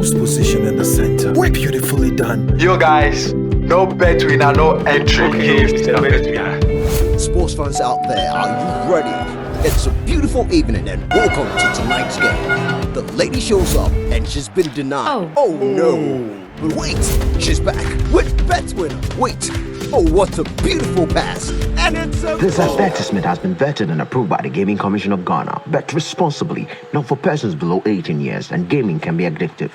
Position in the center. We're beautifully done. You guys, no bet winner, no entry. Sports fans out there, are you ready? It's a beautiful evening and welcome to tonight's game. The lady shows up and she's been denied. Oh no. But wait, she's back with bet winner. Wait. Oh, what a beautiful pass. And it's a This advertisement has been vetted and approved by the Gaming Commission of Ghana. Bet responsibly, not for persons below 18 years, and gaming can be addictive.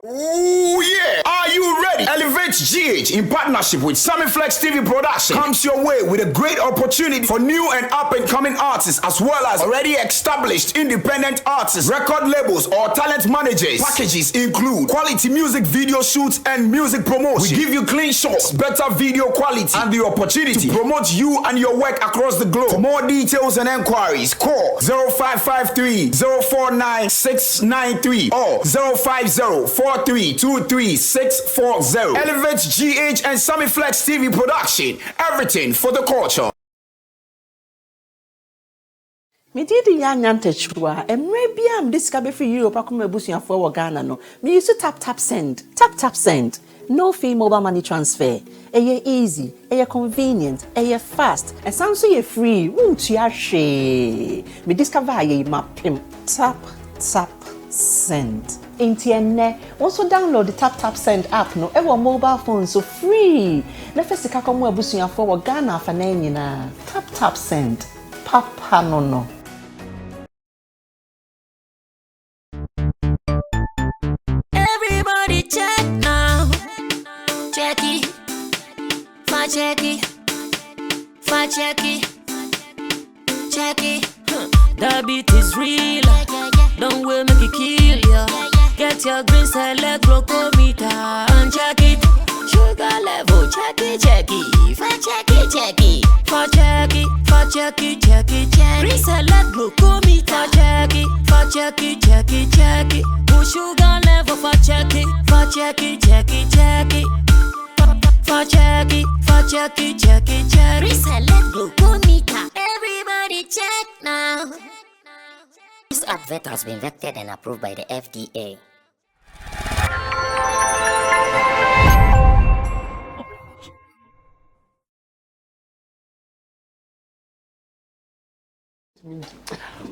Oh yeah! Are you ready? Elevate GH in partnership with Sammy Flex TV Production comes your way with a great opportunity for new and up-and-coming artists as well as already established independent artists, record labels or talent managers. Packages include quality music video shoots and music promotion. We give you clean shots, better video quality and the opportunity to promote you and your work across the globe. For more details and enquiries, call 0553 049 693 or 050 4323640. Elevate GH and Sammy Flex TV Production. Everything for the culture. Me did the young antechua, and maybe I'm discovered for Europe. I come a bush and for Ghana. No, me used to tap send. No fee mobile money transfer. Eye easy, eye convenient, eye fast, and sounds so free. Won't you share? Me discover ye map him. Tap send. Intienne also download the tap send app no ever mobile phone so free. Na first ka komo abusuya for Ghana fa na nyina. Tap send. Papa no. Everybody check now. Check it. The beat is real. Don't wait, make it kill ya. Get your green select glucometer and check it. Sugar level, check it. Check it. Green select glucometer, check it. Push sugar level, check it. Green select glucometer. Everybody check now. This advert has been vetted and approved by the FDA.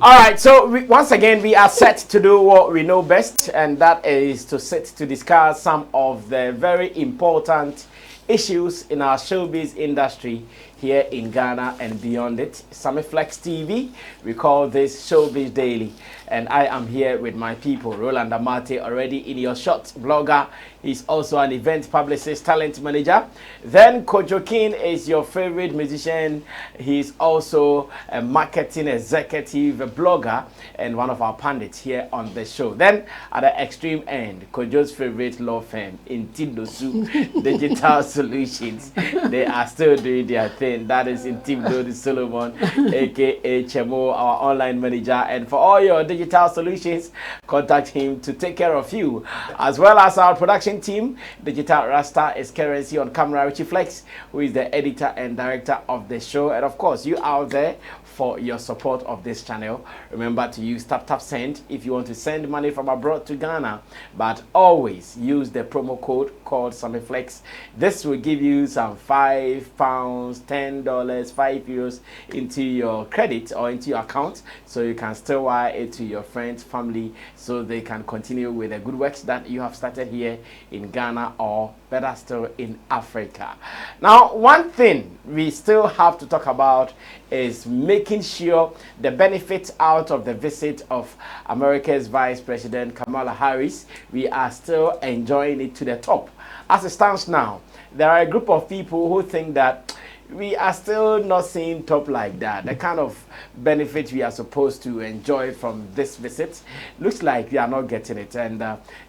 All right, so once again, we are set to do what we know best, and that is to sit to discuss some of the very important issues in our showbiz industry here in Ghana and beyond it. Sammy Flex TV, we call this Showbiz Daily, and I am here with my people. Roland Amate, already in your shot, blogger. He's also an event publicist, talent manager. Then Kojokin is your favorite musician. He's also a marketing executive, a blogger, and one of our pundits here on the show. Then at the extreme end, Kojo's favorite law firm, Intimdosu Digital Solutions. They are still doing their thing. That is Intimdo Solomon, aka Chemo, our online manager. And for all your digital solutions, contact him to take care of you. As well as our production team, Digital Rasta is currently on camera, Richie Flex, who is the editor and director of the show. And of course, you out there for your support of this channel. Remember to use tap send if you want to send money from abroad to Ghana, but always use the promo code called SammyFlex. This will give you some £5, $10, €5 into your credit or into your account, so you can still wire it to your friends, family, so they can continue with the good works that you have started here in Ghana, or better still in Africa. Now, one thing we still have to talk about is making sure the benefits out of the visit of America's Vice President Kamala Harris, we are still enjoying it to the top. As it stands now, there are a group of people who think that we are still not seeing top like that. The kind of benefit we are supposed to enjoy from this visit looks like we are not getting it. And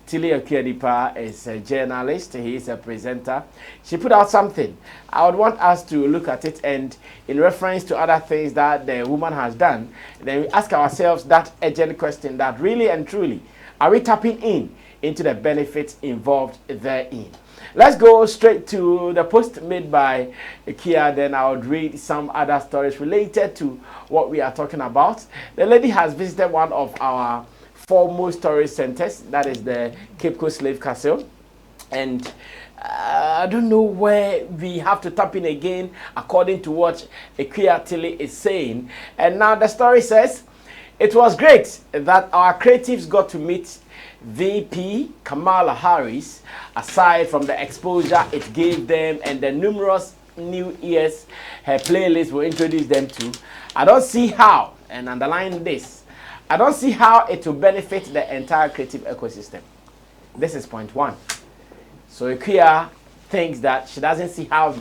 Tilly Okuedipa is a journalist, he is a presenter. She put out something. I would want us to look at it, and in reference to other things that the woman has done, then we ask ourselves that urgent question, that really and truly, are we tapping into the benefits involved therein? Let's go straight to the post made by Ikea, then I would read some other stories related to what we are talking about. The lady has visited one of our foremost tourist centers, that is the Cape Coast Slave Castle, and I don't know where we have to tap in again according to what Ikea Tilly is saying. And now the story says, it was great that our creatives got to meet VP Kamal Harris, aside from the exposure it gave them and the numerous new ears her playlist will introduce them to. I don't see how, and underline this, I don't see how it will benefit the entire creative ecosystem. This is point one. So Ikea thinks that she doesn't see how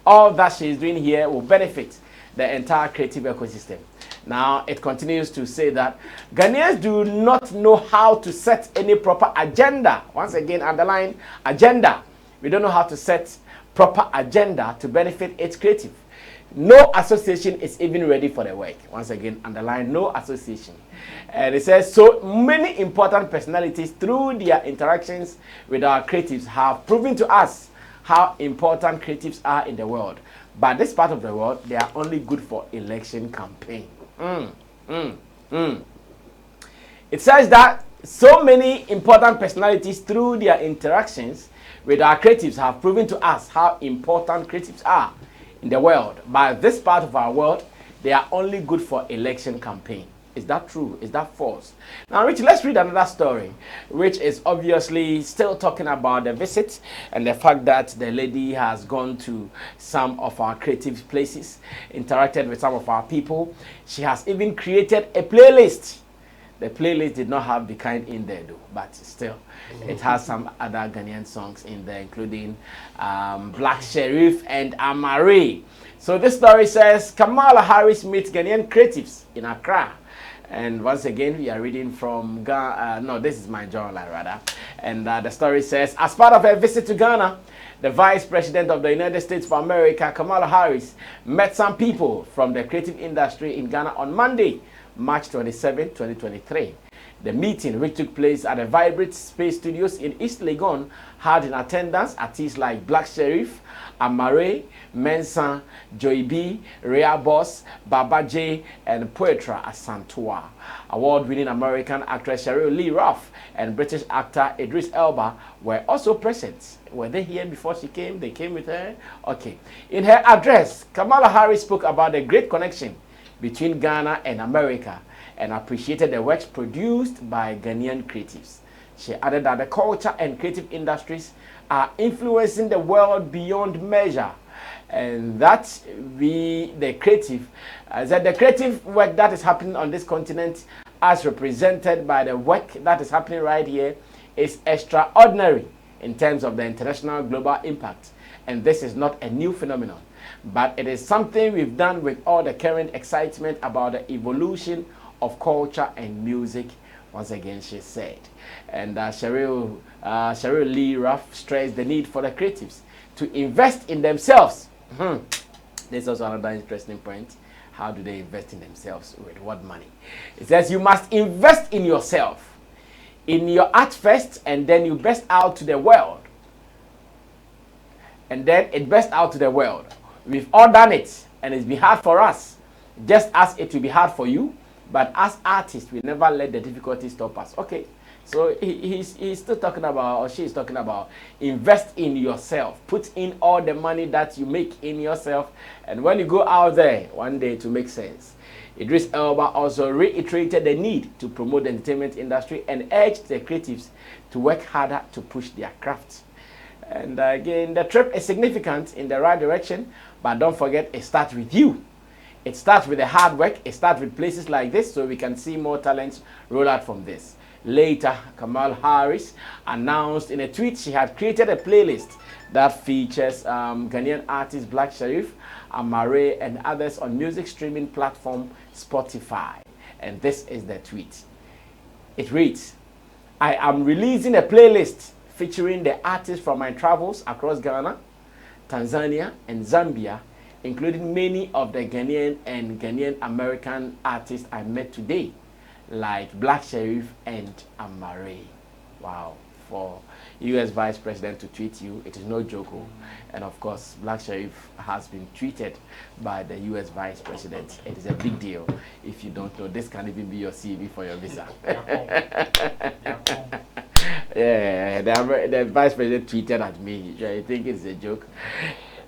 all that she is doing here will benefit the entire creative ecosystem. Now, it continues to say that Ghanaians do not know how to set any proper agenda. Once again, underline agenda. We don't know how to set proper agenda to benefit its creative. No association is even ready for the work. Once again, underline no association. And it says, so many important personalities through their interactions with our creatives have proven to us how important creatives are in the world. But this part of the world, they are only good for election campaign. It says that so many important personalities through their interactions with our creatives have proven to us how important creatives are in the world. But this part of our world, they are only good for election campaign. Is that true? Is that false? Now, Richie, let's read another story, which is obviously still talking about the visit and the fact that the lady has gone to some of our creative places, interacted with some of our people. She has even created a playlist. The playlist did not have the kind in there, though, but still, it has some other Ghanaian songs in there, including Black Sherrif and Amare. So this story says, Kamala Harris meets Ghanaian creatives in Accra. And once again, we are reading from Ghana. No, this is my journal, rather. And the story says, as part of her visit to Ghana, the Vice President of the United States of America, Kamala Harris, met some people from the creative industry in Ghana on Monday, March 27, 2023. The meeting, which took place at the Vibrate Space Studios in East Legon, had in attendance artists like Black Sherrif, Amare, Mensa, Joy B, Rhea Boss, Baba J, and Poetra Asantua. Award-winning American actress Cheryl Lee Ruff and British actor Idris Elba were also present. Were they here before she came? They came with her? Okay. In her address, Kamala Harris spoke about the great connection between Ghana and America and appreciated the works produced by Ghanaian creatives. She added that the culture and creative industries are influencing the world beyond measure, and that the creative work that is happening on this continent, as represented by the work that is happening right here, is extraordinary in terms of the international global impact. And this is not a new phenomenon, but it is something we've done with all the current excitement about the evolution of culture and music. Once again, she said. And Cheryl Lee Ruff stressed the need for the creatives to invest in themselves. This is also another interesting point. How do they invest in themselves? With what money? It says you must invest in yourself, in your art first, and then you burst out to the world. And then it burst out to the world. We've all done it, and it's been hard for us, just as it will be hard for you. But as artists, we never let the difficulties stop us. Okay, so he's still talking about, or she's talking about, invest in yourself. Put in all the money that you make in yourself. And when you go out there, one day to make sense. Idris Elba also reiterated the need to promote the entertainment industry and urged the creatives to work harder to push their craft. And again, the trip is significant in the right direction, but don't forget, it starts with you. It starts with the hard work. It starts with places like this, so we can see more talents roll out from this. Later, Kamala Harris announced in a tweet she had created a playlist that features Ghanaian artist Black Sherrif, Amare, and others on music streaming platform Spotify. And this is the tweet. It reads, I am releasing a playlist featuring the artists from my travels across Ghana, Tanzania, and Zambia, including many of the Ghanaian and Ghanaian American artists I met today, like Black Sherrif and Amare. Wow. For US Vice President to tweet you, it is no joke. And of course, Black Sherrif has been tweeted by the US Vice President. It is a big deal. If you don't know, this can even be your CV for your visa. Yeah, the Vice President tweeted at me. I think it's a joke.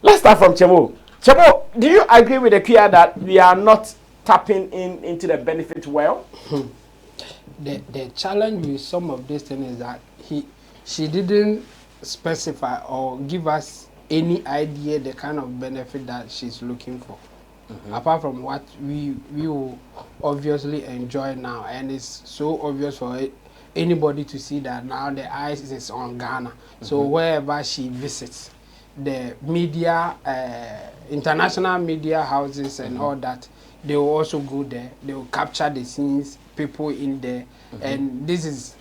Let's start from Chemo. Chemo, do you agree with the Ikea that we are not tapping into the benefit well? The challenge with some of these things is that she didn't specify or give us any idea the kind of benefit that she's looking for. Apart from what we will obviously enjoy now, and it's so obvious for anybody to see that now the eyes is on Ghana. So wherever she visits, the media, international media houses and all that, they will also go there. They will capture the scenes, people in there, and these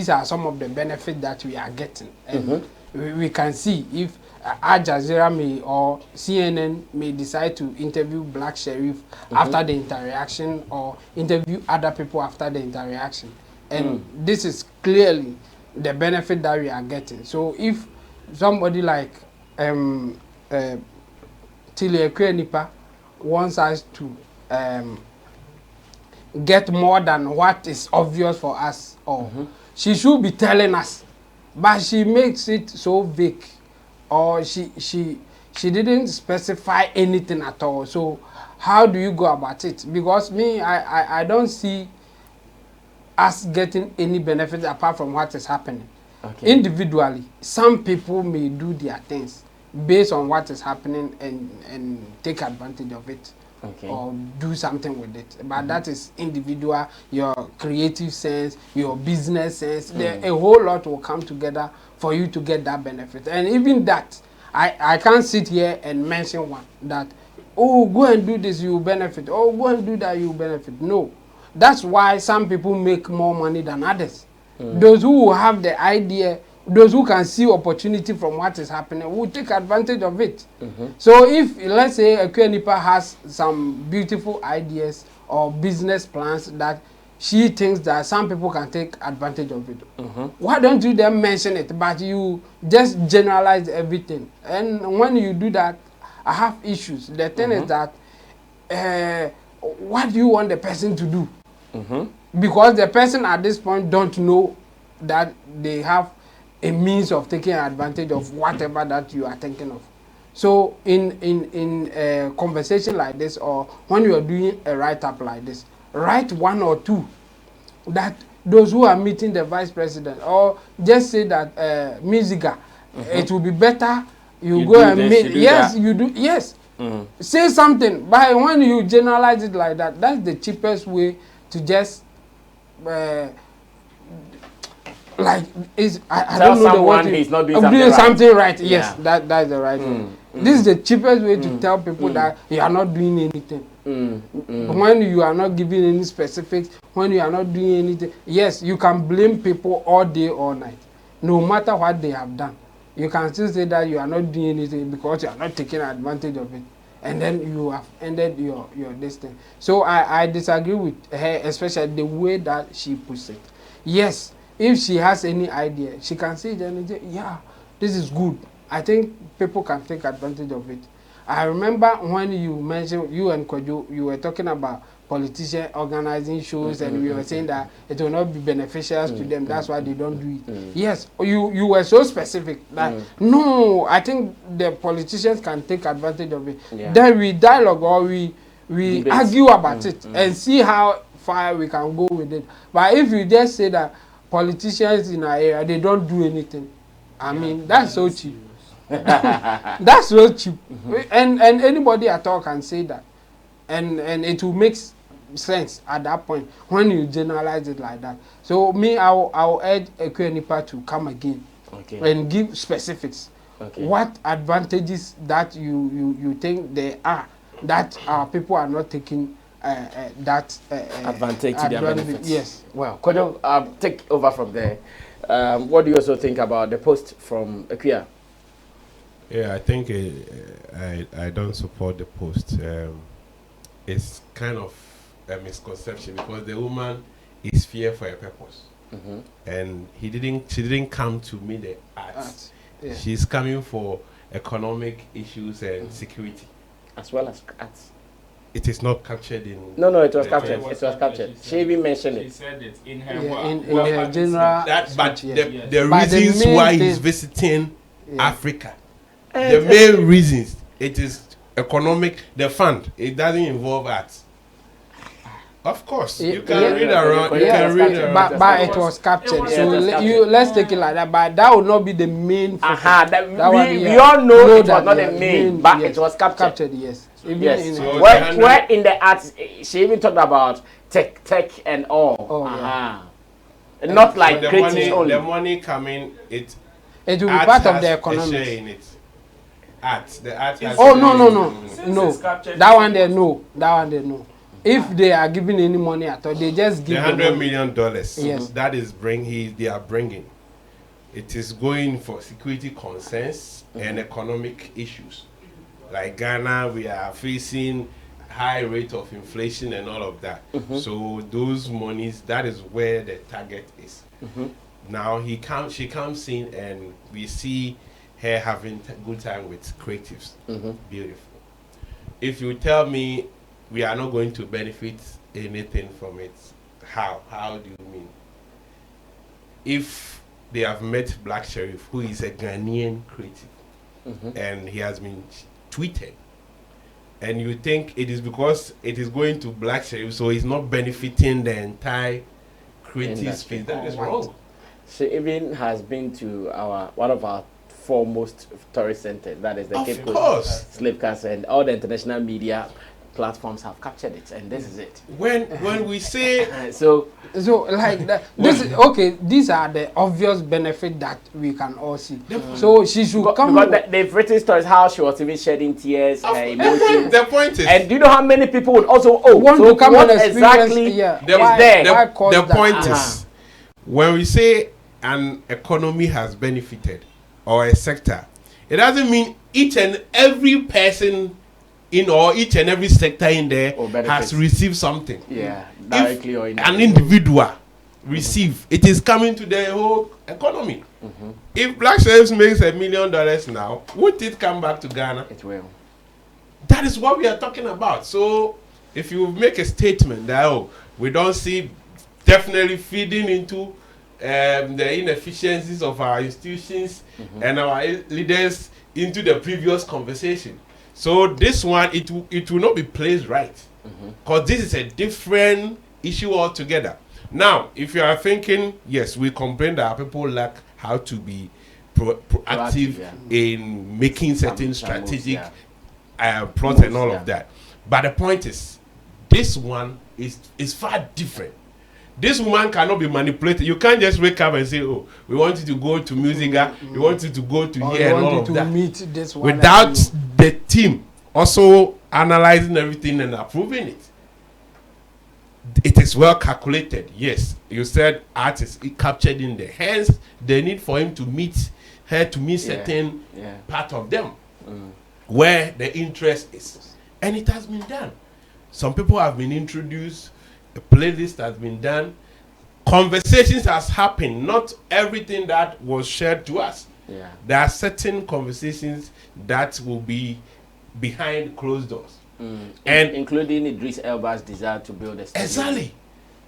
are some of the benefits that we are getting. And we can see if Al Jazeera may or CNN may decide to interview Black Sherrif after the interaction, or interview other people after the interaction. And this is clearly the benefit that we are getting. So if somebody like Ikea Nipa wants us to get more than what is obvious for us, or she should be telling us, but she makes it so vague, or she didn't specify anything at all. So how do you go about it? Because me, I don't see us getting any benefit apart from what is happening. Individually, some people may do their things based on what is happening and take advantage of it. Or do something with it. But that is individual, your creative sense, your business sense. A whole lot will come together for you to get that benefit. And even that, I can't sit here and mention one that, oh, go and do this, you will benefit. Oh, go and do that, you will benefit. No. That's why some people make more money than others. Those who have the idea, those who can see opportunity from what is happening will take advantage of it. So if, let's say, Ikea Nipa has some beautiful ideas or business plans that she thinks that some people can take advantage of it, why don't you then mention it, but you just generalize everything? And when you do that, I have issues. The thing is that, what do you want the person to do? Because the person at this point don't know that they have a means of taking advantage of whatever that you are thinking of. So in a conversation like this, or when you are doing a write-up like this, write one or two that those who are meeting the vice president, or just say that Musica, it will be better you go and meet. Yes, you do. Yes, say something. But when you generalize it like that, that's the cheapest way to just like I don't know the word. He's not doing something right. Yes, that's the right way. This is the cheapest way to tell people that you are not doing anything. When you are not giving any specifics, when you are not doing anything, yes, you can blame people all day, all night, no matter what they have done. You can still say that you are not doing anything because you are not taking advantage of it, and then you have ended your destiny. So I disagree with her, especially the way that she puts it. Yes, if she has any idea, she can say, yeah, this is good. I think people can take advantage of it. I remember when you mentioned, you and Kojo, you were talking about politicians organizing shows, and we were saying that it will not be beneficial to them. That's why they don't do it. Yes, you were so specific that no, I think the politicians can take advantage of it. Then we dialogue, or we argue about it and see how far we can go with it. But if you just say that politicians in our area, they don't do anything, I mean, that's so cheap. That's so cheap. And anybody at all can say that. And it will make sense at that point when you generalize it like that. So me, I'll urge Ikea Nipa to come again and give specifics. What advantages that you think there are that our people are not taking that advantage to their benefits. Yes. Well, Kojo, take over from there. What do you also think about the post from Ikea? Yeah, I think I don't support the post. It's kind of a misconception because the woman is here for a purpose, and she didn't come to meet the arts. Yeah. She's coming for economic issues and security, as well as arts. It is not captured in. No, it was captured. It was captured. She even mentioned it. She said it in her in her general. But the reasons why he's visiting Africa, the main reasons, it is economic. The fund, it doesn't involve arts. Of course, you can read around. You can read around. But it was captured. So let's take it like that. But that would not be the main. We all know it was not the main, but it was captured. Yes. Yes. Where in the arts, she even talked about tech and all. Not like creative only. The money coming, it will be part of the economics. In it. Arts, the arts. No. That one they know. If they are giving any money at all, they just give the $100 million. Yes. That is they are bringing. It is going for security concerns and economic issues. Like Ghana, we are facing high rate of inflation and all of that. So those monies, that is where the target is. Now she comes in and we see her having good time with creatives. Beautiful. If you tell me we are not going to benefit anything from it, how do you mean? If they have met Black Sherrif, who is a Ghanaian creative, and he has been tweeted, and you think it is because it is going to Black Sherrif, so he's not benefiting the entire creative space. That is wrong. She even has been to one of our foremost tourist centers, that is the Cape Coast Slave Castle, and all the international media platforms have captured it, and this is it. When we say so like that, these are the obvious benefits that we can all see. So she should come. Because they've written stories how she was even shedding tears, her emotions. The point is, and do you know how many people would also want to come and experience? The point is, when we say an economy has benefited or a sector, it doesn't mean each and every person in or each and every sector in there has received something. Yeah, directly or indirectly. An individual receive, it is coming to the whole economy. If Black Sherrif makes $1 million now, would it come back to Ghana? It will. That is what we are talking about. So if you make a statement that we don't see definitely feeding into the inefficiencies of our institutions and our leaders into the previous conversation. So this one, it will not be placed right, because this is a different issue altogether. Now, if you are thinking, yes, we complain that our people lack how to be proactive in making certain strategic plots and all of that. But the point is, this one is far different. This woman cannot be manipulated. You can't just wake up and say, "Oh, we want you to go to Musica, we want you to go to here and all of that," meet this one without the team also analyzing everything and approving it. It is well calculated. Yes, you said art is captured in the hands. The need for him to meet her to meet certain part of them where the interest is, and it has been done. Some people have been introduced. A playlist has been done. Conversations has happened. Not everything that was shared to us. There are certain conversations that will be behind closed doors, and including Idris Elba's desire to build a stadium. Exactly,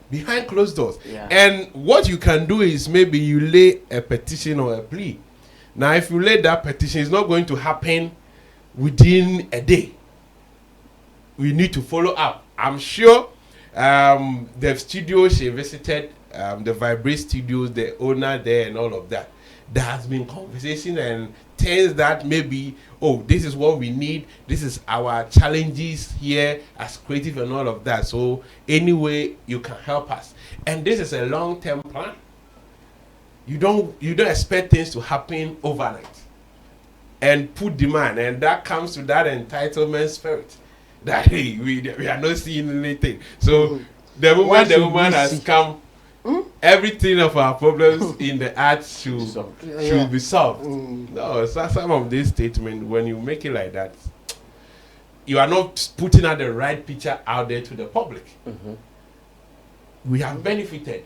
behind closed doors. And what you can do is maybe you lay a petition or a plea. Now, if you lay that petition, it's not going to happen within a day. We need to follow up. I'm sure. The studio she visited, the Vibrate Studios, the owner there and all of that, there has been conversation and things that maybe, this is what we need, this is our challenges here as creative and all of that. So anyway, you can help us. And this is a long-term plan. You don't expect things to happen overnight and put demand, and that comes to that entitlement spirit. that we are not seeing anything. So the moment the woman has come, everything of our problems in the arts should be solved. No, so some of these statements, when you make it like that, you are not putting out the right picture out there to the public. We have benefited.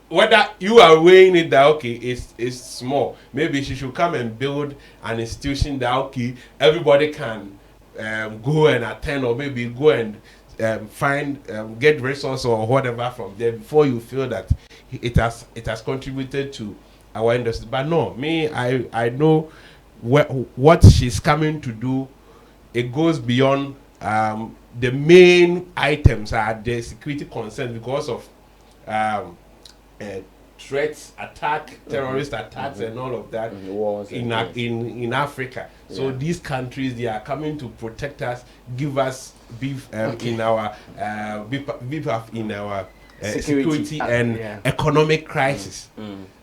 Whether you are weighing it that okay, it's small. Maybe she should come and build an institution that okay, everybody can go and attend, or maybe go and find get resources or whatever from there before you feel that it has contributed to our industry. But no, I know what she's coming to do. It goes beyond the main items are the security concerns because of threats, terrorist attacks, and all of that in Africa. So these countries, they are coming to protect us, give us beef in our security and economic crisis.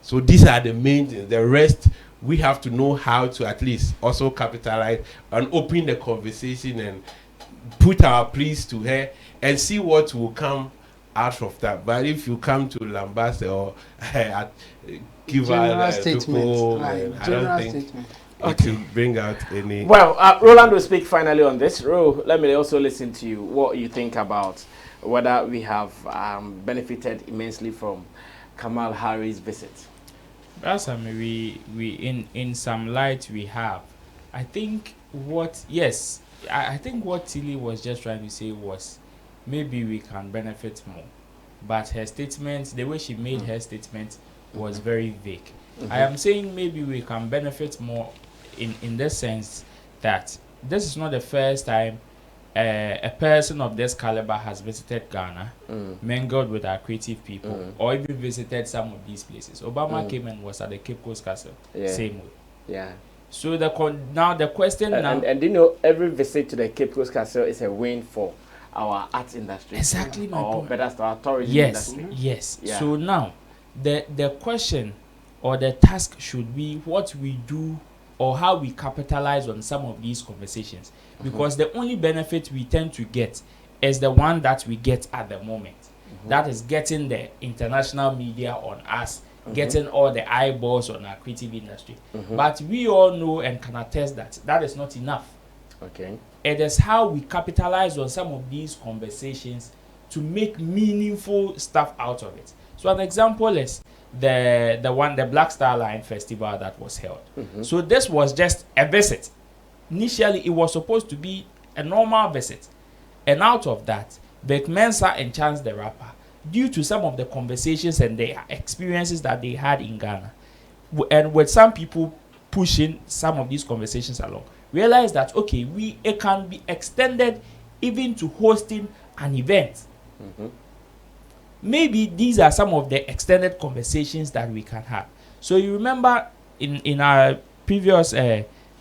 So these are the main things. The rest, we have to know how to at least also capitalize and open the conversation and put our pleas to her and see what will come out of that. But if you come to lambast or give her people, I don't think it will bring out any. Well, Roland will speak finally on this. Ro, let me also listen to you. What you think about whether we have benefited immensely from Kamal Harry's visit? That's we in some light we have. I think I think what Tilly was just trying to say was maybe we can benefit more, but her statement, the way she made her statement was very vague. I am saying maybe we can benefit more in the sense that this is not the first time a person of this caliber has visited Ghana, mingled with our creative people, or even visited some of these places. Obama came and was at the Cape Coast Castle, same way. Yeah. So now the question and you know, every visit to the Cape Coast Castle is a win for our arts industry. Exactly my point. Better to our tourism industry. Yes. Yeah. So now the question or the task should be what we do or how we capitalize on some of these conversations, because the only benefit we tend to get is the one that we get at the moment. That is getting the international media on us, getting all the eyeballs on our creative industry. But we all know and can attest that that is not enough. Okay. It is how we capitalize on some of these conversations to make meaningful stuff out of it. So an example is the Black Star Line Festival that was held. So this was just a visit. Initially, it was supposed to be a normal visit. And out of that, Beck Mensa and Chance the Rapper, due to some of the conversations and the experiences that they had in Ghana, and with some people pushing some of these conversations along, realized that, okay, it can be extended even to hosting an event. Maybe these are some of the extended conversations that we can have. So you remember in our previous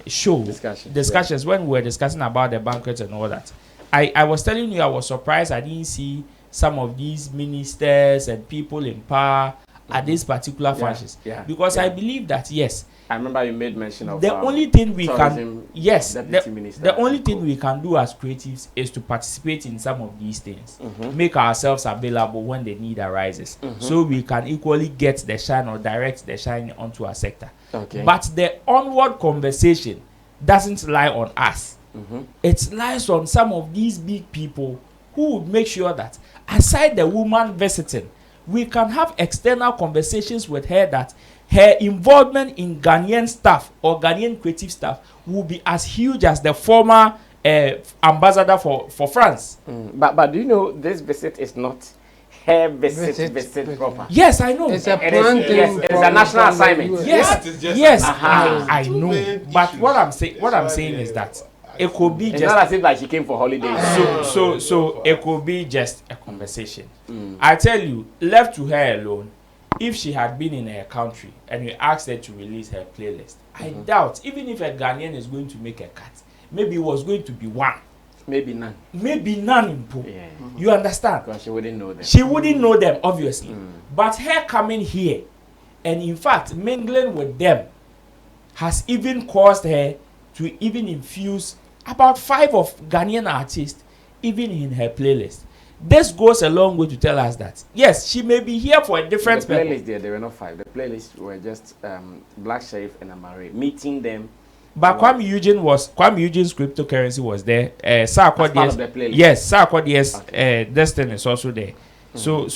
show discussions when we were discussing about the banquets and all that, I was telling you I was surprised I didn't see some of these ministers and people in power at these particular functions. Because I believe that, yes, I remember you made mention of the only thing we tourism, can the only thing we can do as creatives is to participate in some of these things, make ourselves available when the need arises, so we can equally get the shine or direct the shine onto our sector. But the onward conversation doesn't lie on us. It lies on some of these big people who would make sure that aside the woman visiting, we can have external conversations with her that her involvement in Ghanaian stuff or Ghanaian creative stuff will be as huge as the former ambassador for France. But do you know this visit is not her visit proper? Yes, I know. It's a it's a national assignment. Yes, I know. But what I'm saying is that it could be it's just not as if like she came for holidays. So it could be just a conversation. I tell you, left to her alone, if she had been in her country and we asked her to release her playlist, I doubt, even if a Ghanaian is going to make a cut, maybe it was going to be one. Maybe none. Maybe none in Pool. You understand? Because she wouldn't know them. She wouldn't know them, obviously. But her coming here and in fact mingling with them has even caused her to even infuse about 5 of Ghanaian artists, even in her playlist. This goes a long way to tell us that yes, she may be here for a different playlist. There were not 5. The playlists were just Black Sherrif and Amare meeting them. But Kwame Eugene's cryptocurrency was there. Sarkodie's, yes, Sarkodie's Destiny is also there. So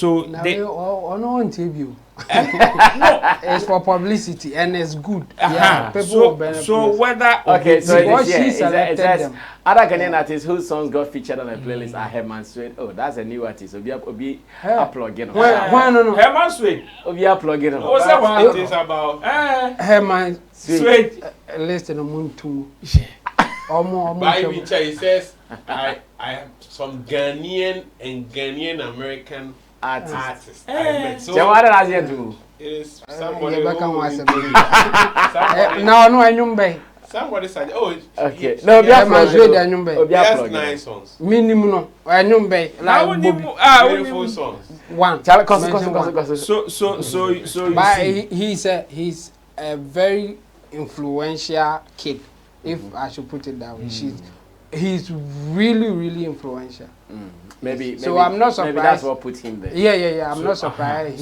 they no interview. It's for publicity and it's good. Yeah, people so whether okay, so what she selected them. Other Ghanaian artists whose songs got featured on the playlist are Herman Sweet. Oh, that's a new artist. Obi a plug-in. No. Herman Sweet. Obi a plug-in. What's that one artist about? Herman Sweet. Listen, I'm on two. By which he says, I have some Ghanaian and Ghanaian American artists. I met. So it is somebody somebody said, oh, okay. No, that's nice songs. Minimum no, beautiful songs. One. So but he's a very influential kid, if I should put it that way. He's really influential. Maybe I'm not surprised. Maybe that's what put him there. Yeah. I'm not surprised.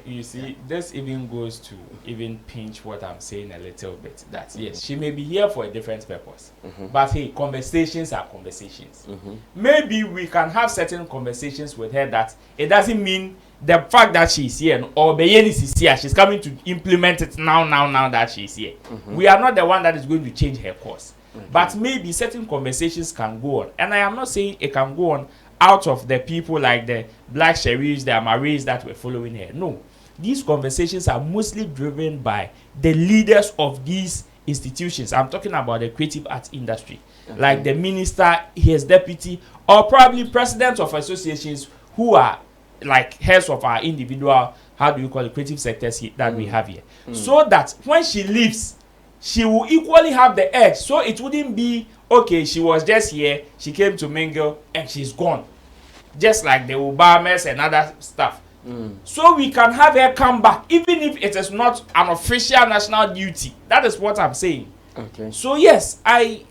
You see, this even goes to even pinch what I'm saying a little bit. That yes, she may be here for a different purpose, but hey, conversations are conversations. Maybe we can have certain conversations with her that it doesn't mean the fact that she's here or Beyenis is here, she's coming to implement it now that she's here. We are not the one that is going to change her course. But maybe certain conversations can go on. And I am not saying it can go on out of the people like the Black Sherrifs, the Amaris that were following her. No. These conversations are mostly driven by the leaders of these institutions. I'm talking about the creative arts industry. Like the minister, his deputy, or probably presidents of associations who are like heads of our individual, creative sectors that we have here. So that when she leaves, she will equally have the edge. So it wouldn't be, okay, she was just here, she came to mingle, and she's gone. Just like the Obamas and other stuff. So we can have her come back, even if it is not an official national duty. That is what I'm saying. Okay. So yes, I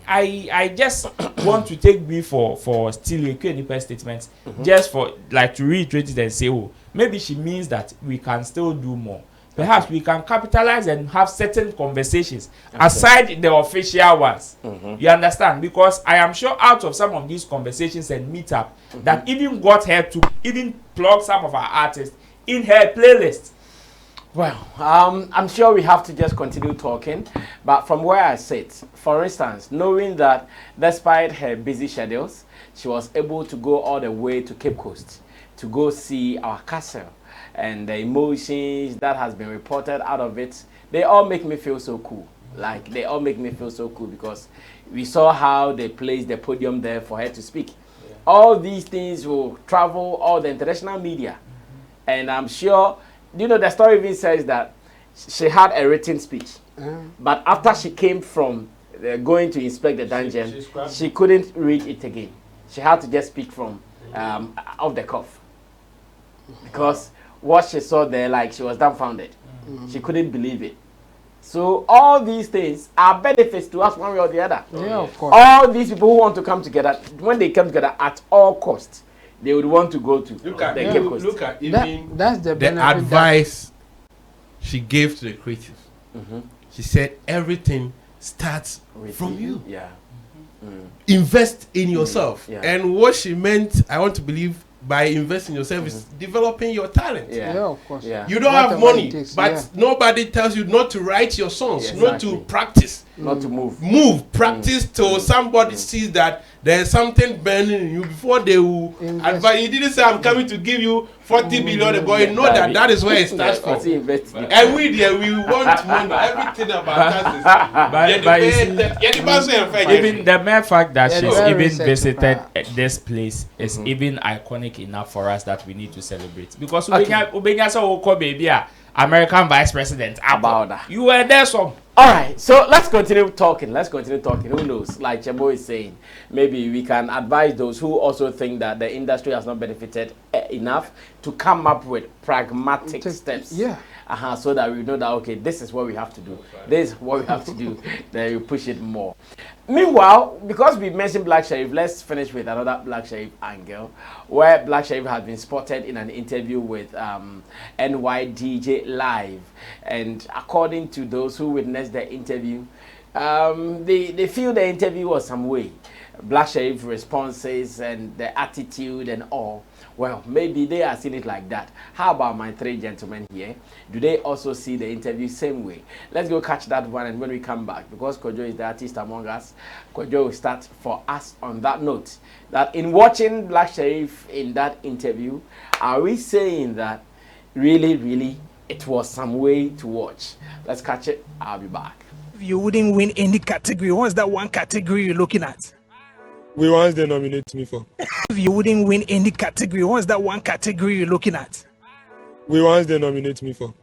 just want to take me for still a Ikea statement, just for like to reiterate it and say, oh, maybe she means that we can still do more. Perhaps we can capitalize and have certain conversations aside the official ones. You understand? Because I am sure out of some of these conversations and meetup that even got her to even plug some of our artists in her playlist. Well, I'm sure we have to just continue talking. But from where I sit, for instance, knowing that despite her busy schedules, she was able to go all the way to Cape Coast to go see our castle. And the emotions that has been reported out of it, they all make me feel so cool. Like, they all make me feel so cool because we saw how they placed the podium there for her to speak. All these things will travel all the international media. And I'm sure, the story even says that she had a written speech. But after she came from going to inspect the dungeon, she couldn't read it again. She had to just speak from off the cuff. Because what she saw there, like, she was dumbfounded. She couldn't believe it. So all these things are benefits to us one way or the other. Yeah, of course. All these people who want to come together, when they come together at all costs, they would want to go to the Cape Coast. Look at even that's the advice she gave to the creative. She said everything starts from you. Yeah. Invest in yourself. And what she meant, I want to believe, by investing in yourself is developing your talent. Yeah, of course. You don't have money, but nobody tells you not to write your songs, not to practice, not to move. Practice till somebody sees that there's something burning in you before they will advise. He didn't say, I'm coming to give you 40 billion, but you know that is where it starts from. And we want money. Everything about us is even the mere fact that she's even visited this place is even iconic enough for us that we need to celebrate. Because Ubenya said, baby, American Vice President, about that. You were there, so All right, so let's continue talking. Who knows? Like Chebo is saying, maybe we can advise those who also think that the industry has not benefited enough to come up with pragmatic steps. Yeah. So that we know that, okay, this is what we have to do. This is what we have to do. Then you push it more. Meanwhile, because we mentioned Black Sherrif, let's finish with another Black Sherrif angle, where Black Sherrif has been spotted in an interview with NYDJ Live. And according to those who witnessed the interview, they feel the interview was some way. Black Sherrif responses and the attitude and all. Well, maybe they are seeing it like that. How about my three gentlemen here? Do they also see the interview same way? Let's go catch that one, and when we come back, because Kojo is the artist among us, Kojo will start for us on that note. That in watching Black Sherrif in that interview, are we saying that really it was some way to watch? Let's catch it. I'll be back. You wouldn't win any category. What's that one category you're looking at? We once they nominate me for. If you wouldn't win any category, what's that one category you're looking at? We once they nominate me for.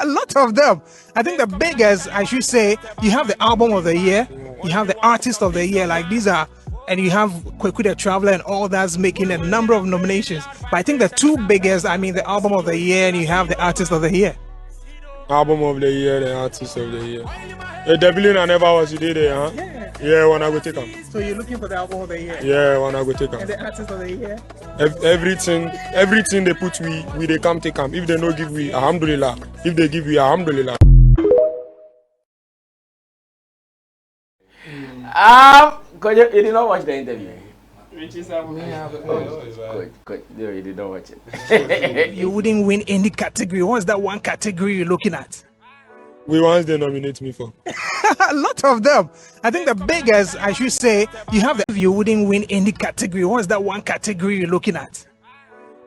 A lot of them. I think the biggest, I should say, you have the album of the year, you have the artist of the year, like these are, and you have Kweku the Traveler and all that's making a number of nominations. But I think the two biggest, I mean the album of the year and you have the artist of the year. Album of the year, the artist of the year. The billion I never was, you did it, huh? Yeah, when I go take them. So you're looking for the album of the year? Yeah, when I go take them. And the artist of the year? Everything they put we they come take them. If they no give we, alhamdulillah. If they give we, alhamdulillah. You did not watch the interview. Good. No, you did not watch it. You wouldn't win any category. What's that one category you're looking at? We once they nominate me for. A lot of them. I think the biggest, I should say, you have the. You wouldn't win any category. What's that one category you're looking at?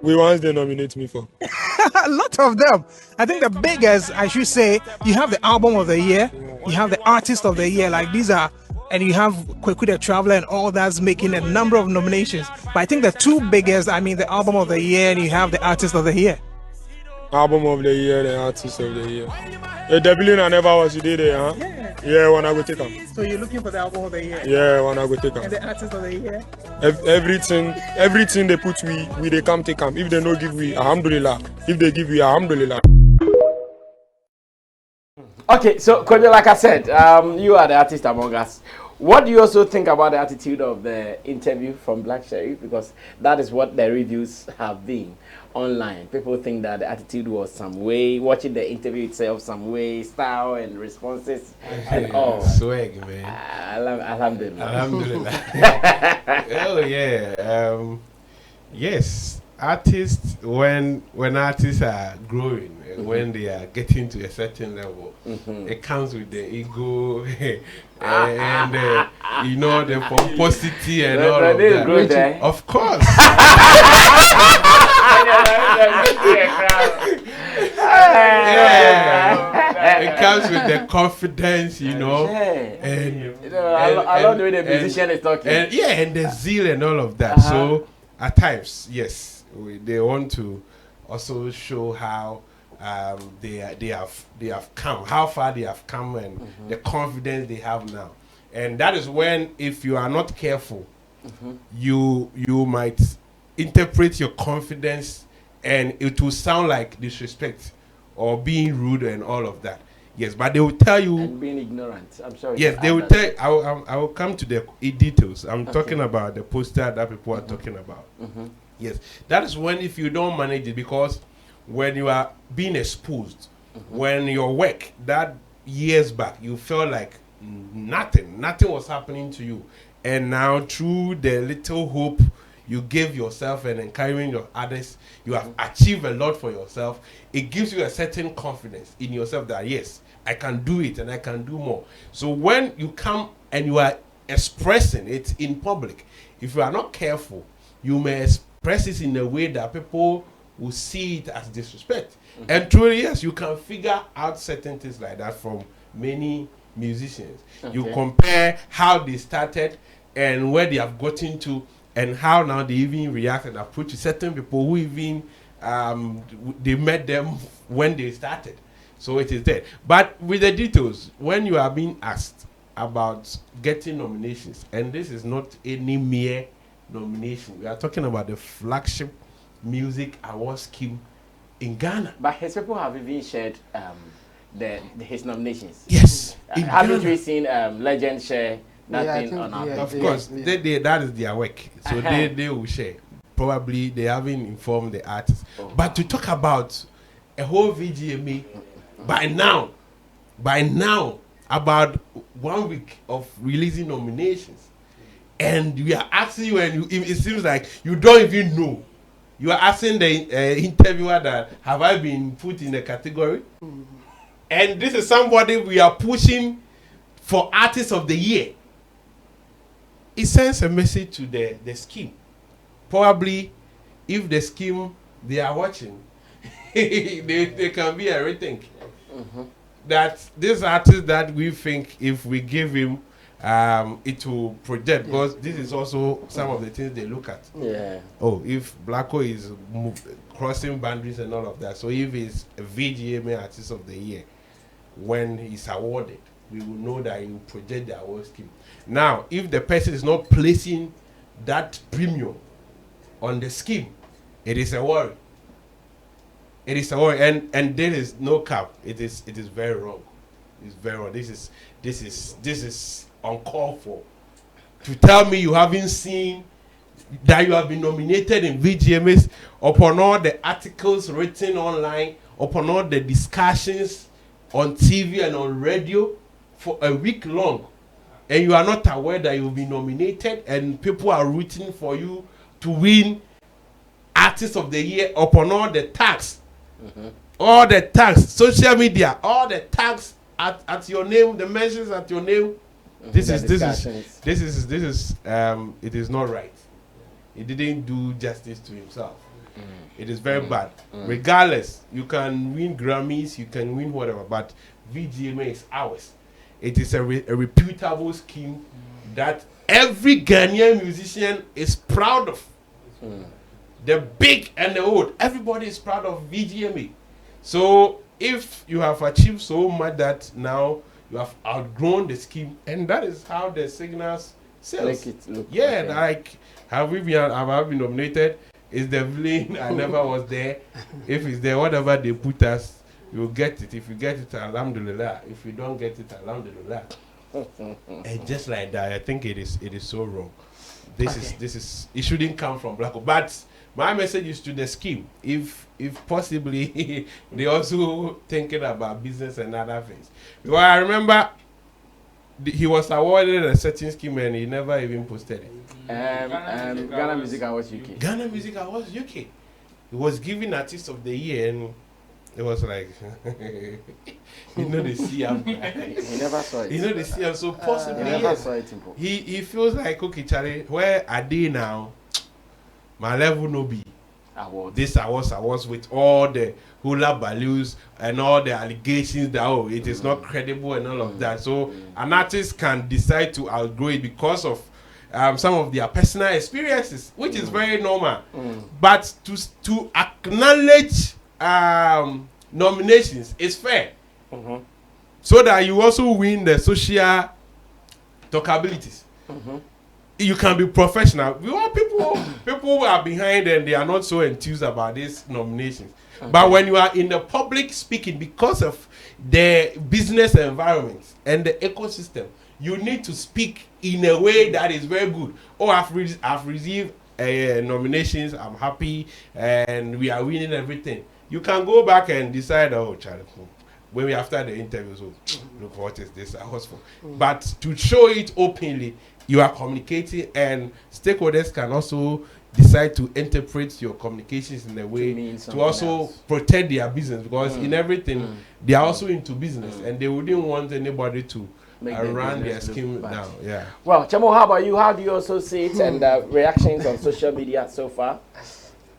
We once they nominate me for. A lot of them. I think the biggest, I should say, you have the album of the year, you have the artist of the year, like these are, and you have Kweku the Traveler and all that's making a number of nominations. But I think the two biggest, I mean the album of the year and you have the artist of the year. Album of the year, the artist of the year. The billion I never was, you did it, huh? Yeah, when I go take them. So you're looking for the album of the year? Yeah, when I go take them. And the artist of the year? Everything they put we they come take them. If they no give we, alhamdulillah. If they give we, alhamdulillah. Okay, so Kojo, like I said, you are the artist among us. What do you also think about the attitude of the interview from Black Sherrif? Because that is what the reviews have been online. People think that the attitude was some way, watching the interview itself some way, style and responses and all. Swag, man. Alhamdulillah. Alhamdulillah. Oh, yeah. Yes. Artists, when artists are growing, when they are getting to a certain level, it comes with the ego and the pomposity and all of that. Of course. It comes with the confidence, and I love the way the musician is talking. And the zeal and all of that. So at times, yes. They want to also show how they have come, how far they have come, and the confidence they have now. And that is when, if you are not careful, you might interpret your confidence, and it will sound like disrespect or being rude and all of that. Yes, but they will tell you. And being ignorant. I'm sorry. Yes, they will tell. I will come to the details. I'm talking about the poster that people are talking about. Yes, that is when, if you don't manage it, because when you are being exposed, when your work that years back, you felt like nothing was happening to you, and now through the little hope you give yourself and encouraging your others, you have achieved a lot for yourself. It gives you a certain confidence in yourself that yes, I can do it and I can do more. So when you come and you are expressing it in public, if you are not careful, you may express it in a way that people will see it as disrespect. And truly, yes, you can figure out certain things like that from many musicians. You compare how they started and where they have gotten to, and how now they even react and approach certain people who even they met them when they started. So it is there. But with the details, when you are being asked about getting nominations, and this is not any mere nomination, we are talking about the flagship music award scheme in Ghana. But his people have even shared his nominations. Yes. Haven't we seen Legend share that thing on our Of course, that is their work. So they will share. Probably they haven't informed the artists. But to talk about a whole VGMA by now, about 1 week of releasing nominations, and we are asking you, and it seems like you don't even know. You are asking the interviewer that, have I been put in a category? And this is somebody we are pushing for Artist of the Year. It sends a message to the scheme. Probably, if the scheme they are watching, they can be a rethink. That this artist that we think if we give him, it will project, because this is also some of the things they look at. Yeah. Oh, if Blacko is crossing boundaries and all of that, so if he's a VGMA Artist of the Year, when he's awarded, we will know that he will project the award scheme. Now, if the person is not placing that premium on the scheme, it is a worry. It is a worry, and there is no cap. It is very wrong. It's very wrong. This is uncalled for. To tell me you haven't seen that you have been nominated in VGMAs upon all the articles written online, upon all the discussions on TV and on radio for a week long, and you are not aware that you'll be nominated and people are rooting for you to win Artist of the Year upon all the tags. All the tags, social media, all the tags at your name, the mentions at your name. This is it is not right. He didn't do justice to himself. It is very bad. Regardless, you can win Grammys, you can win whatever, but VGMA is ours. It is a reputable scheme that every Ghanaian musician is proud of. The big and the old, everybody is proud of VGMA. So if you have achieved so much that now you have outgrown the scheme, and that is how the signals sells. Make it look like have I been nominated? Is the villain? I never was there. If it's there, whatever they put us, you'll get it. If you get it, alhamdulillah. If you don't get it, alhamdulillah. And just like that, I think it is so wrong. This is it shouldn't come from Blacko. But my message is to the scheme. If possibly they also thinking about business and other things. Because I remember he was awarded a certain scheme and he never even posted it. Ghana Music Awards UK. Ghana Music Awards UK. He was given Artist of the Year and it was like, the CM. He never saw it. The CM, so possibly he never saw it. He feels like, okay, Charlie, where are they now? My level no be. This awards with all the hula balloons and all the allegations that it is not credible and all of that. So an artist can decide to outgrow it because of some of their personal experiences, which is very normal. But to acknowledge nominations is fair, so that you also win the social talkabilities. You can be professional. We want people who are behind and they are not so enthused about these nominations. But when you are in the public speaking, because of the business environment and the ecosystem, you need to speak in a way that is very good. I've received nominations, I'm happy, and we are winning everything. You can go back and decide, Charlie, maybe after the interview, look, what is this? But to show it openly, you are communicating, and stakeholders can also decide to interpret your communications in a way to also protect their business, because in everything they are also into business and they wouldn't want anybody to run their scheme down. Yeah. Well, Chamo, how about you? How do you also see it and reactions on social media so far?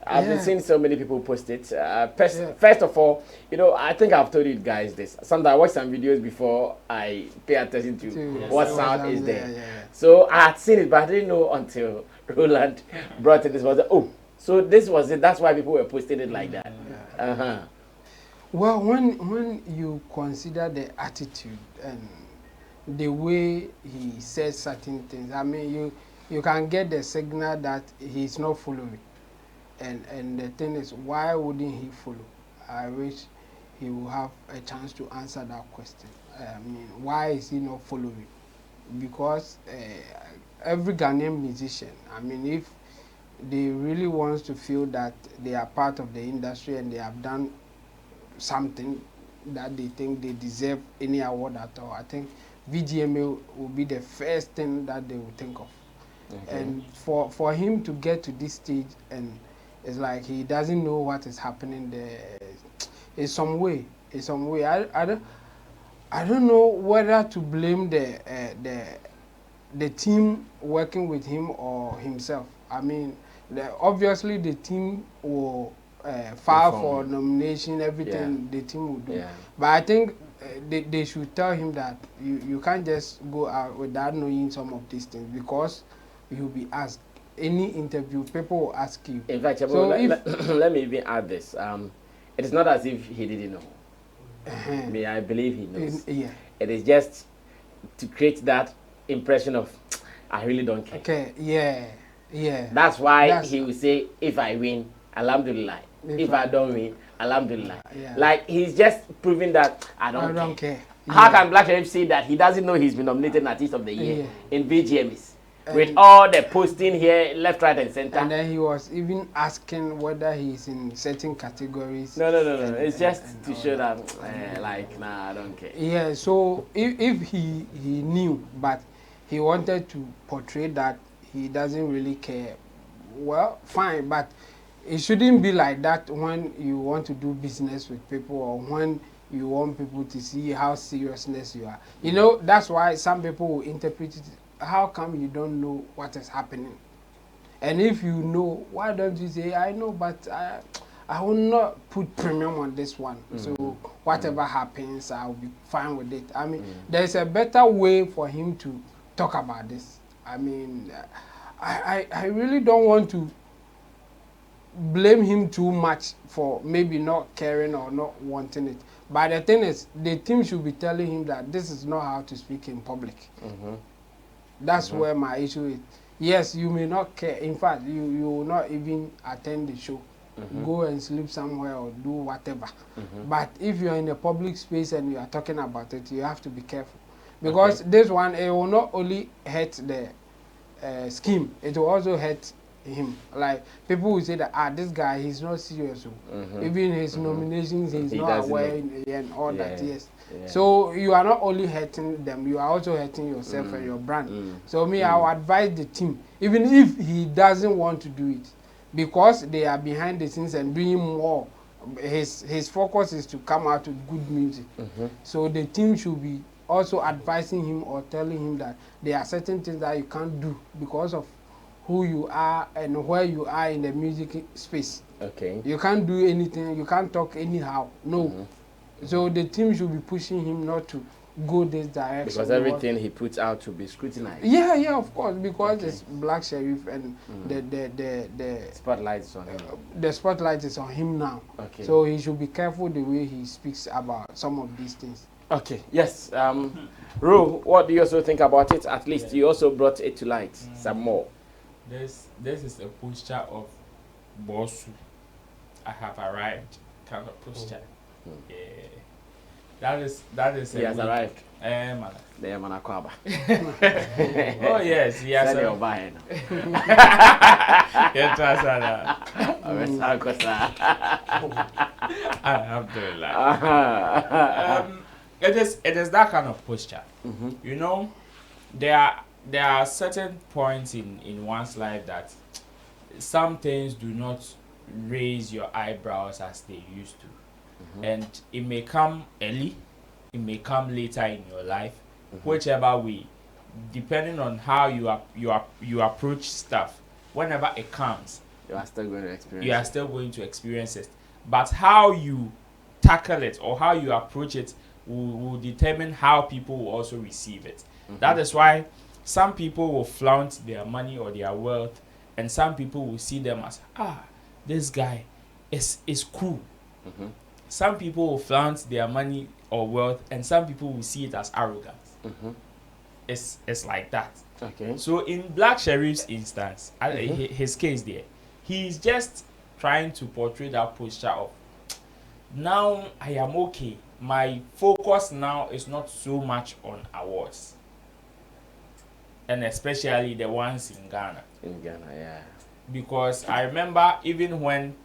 I've been seeing so many people post it. First of all, I think I've told you guys this. Sometimes I watch some videos before I pay attention to what sound is there. So I had seen it, but I didn't know until Roland brought it. This was so this was it. That's why people were posting it like that. Well, when you consider the attitude and the way he says certain things, I mean, you can get the signal that he's not following. And the thing is, why wouldn't he follow? I wish he will have a chance to answer that question. I mean, why is he not following? Because every Ghanaian musician, I mean, if they really want to feel that they are part of the industry and they have done something that they think they deserve any award at all, I think VGMA will be the first thing that they will think of. Okay. And for him to get to this stage, and it's like he doesn't know what is happening there. It's some way. I don't know whether to blame the team working with him or himself. I mean, obviously the team will file for nomination, everything the team will do. Yeah. But I think they should tell him that you can't just go out without knowing some of these things, because you'll be asked. Any interview, people will ask you. In fact, so let me even add this. It is not as if he didn't know. I believe he knows. Yeah. It is just to create that impression of, I really don't care. Okay, yeah. That's why he will say, if I win, alhamdulillah. If I don't win, alhamdulillah. Yeah. Like, he's just proving that I don't care. How can Black Sherrif say that he doesn't know he's been nominated Artist of the Year in VGMs? With all the posting here, left, right, and center. And then he was even asking whether he's in certain categories. No. It's just to show that, I don't care. Yeah, so if he knew, but he wanted to portray that he doesn't really care, well, fine, but it shouldn't be like that when you want to do business with people, or when you want people to see how seriousness you are. You know, that's why some people will interpret it. How come you don't know what is happening? And if you know, why don't you say, I know, but I will not put premium on this one. So whatever happens, I'll be fine with it. I mean, there's a better way for him to talk about this. I mean, I really don't want to blame him too much for maybe not caring or not wanting it. But the thing is, the team should be telling him that this is not how to speak in public. That's where my issue is. Yes, you may not care. In fact, you will not even attend the show. Go and sleep somewhere or do whatever. But if you're in a public space and you are talking about it, you have to be careful. Because this one, it will not only hurt the scheme, it will also hurt him. Like, people will say that, this guy, he's not serious. Even his nominations, he's not aware and all that, yes. Yeah. So you are not only hurting them, you are also hurting yourself and your brand. So I will advise the team, even if he doesn't want to do it, because they are behind the scenes and doing more. His focus is to come out with good music. So the team should be also advising him or telling him that there are certain things that you can't do because of who you are and where you are in the music space. Okay. You can't do anything, you can't talk anyhow. No. So the team should be pushing him not to go this direction. Because everything he puts out to be scrutinized. Yeah, of course, because it's Black Sherrif and the spotlight is on him. The spotlight is on him now. Okay. So he should be careful the way he speaks about some of these things. Okay. Yes. Ru, what do you also think about it? At least you also brought it to light some more. This is a posture of Bossu. I have arrived kind of posture. Yeah. That is he has arrived. Man. Oh yes, he has arrived. It is that kind of posture. You know, there are certain points in one's life that some things do not raise your eyebrows as they used to. And it may come early, it may come later in your life, whichever way, depending on how you approach stuff. Whenever it comes, you are still going to experience. You are still going to experience it, but how you tackle it or how you approach it will determine how people will also receive it. That is why some people will flaunt their money or their wealth, and some people will see them as this guy is cool. some people will flaunt their money or wealth, and some people will see it as arrogance. It's like that. Okay. So in Black Sherrif's instance, his case there, he's just trying to portray that posture of, now I am okay. My focus now is not so much on awards, and especially the ones in Ghana. In Ghana, yeah. Because I remember even when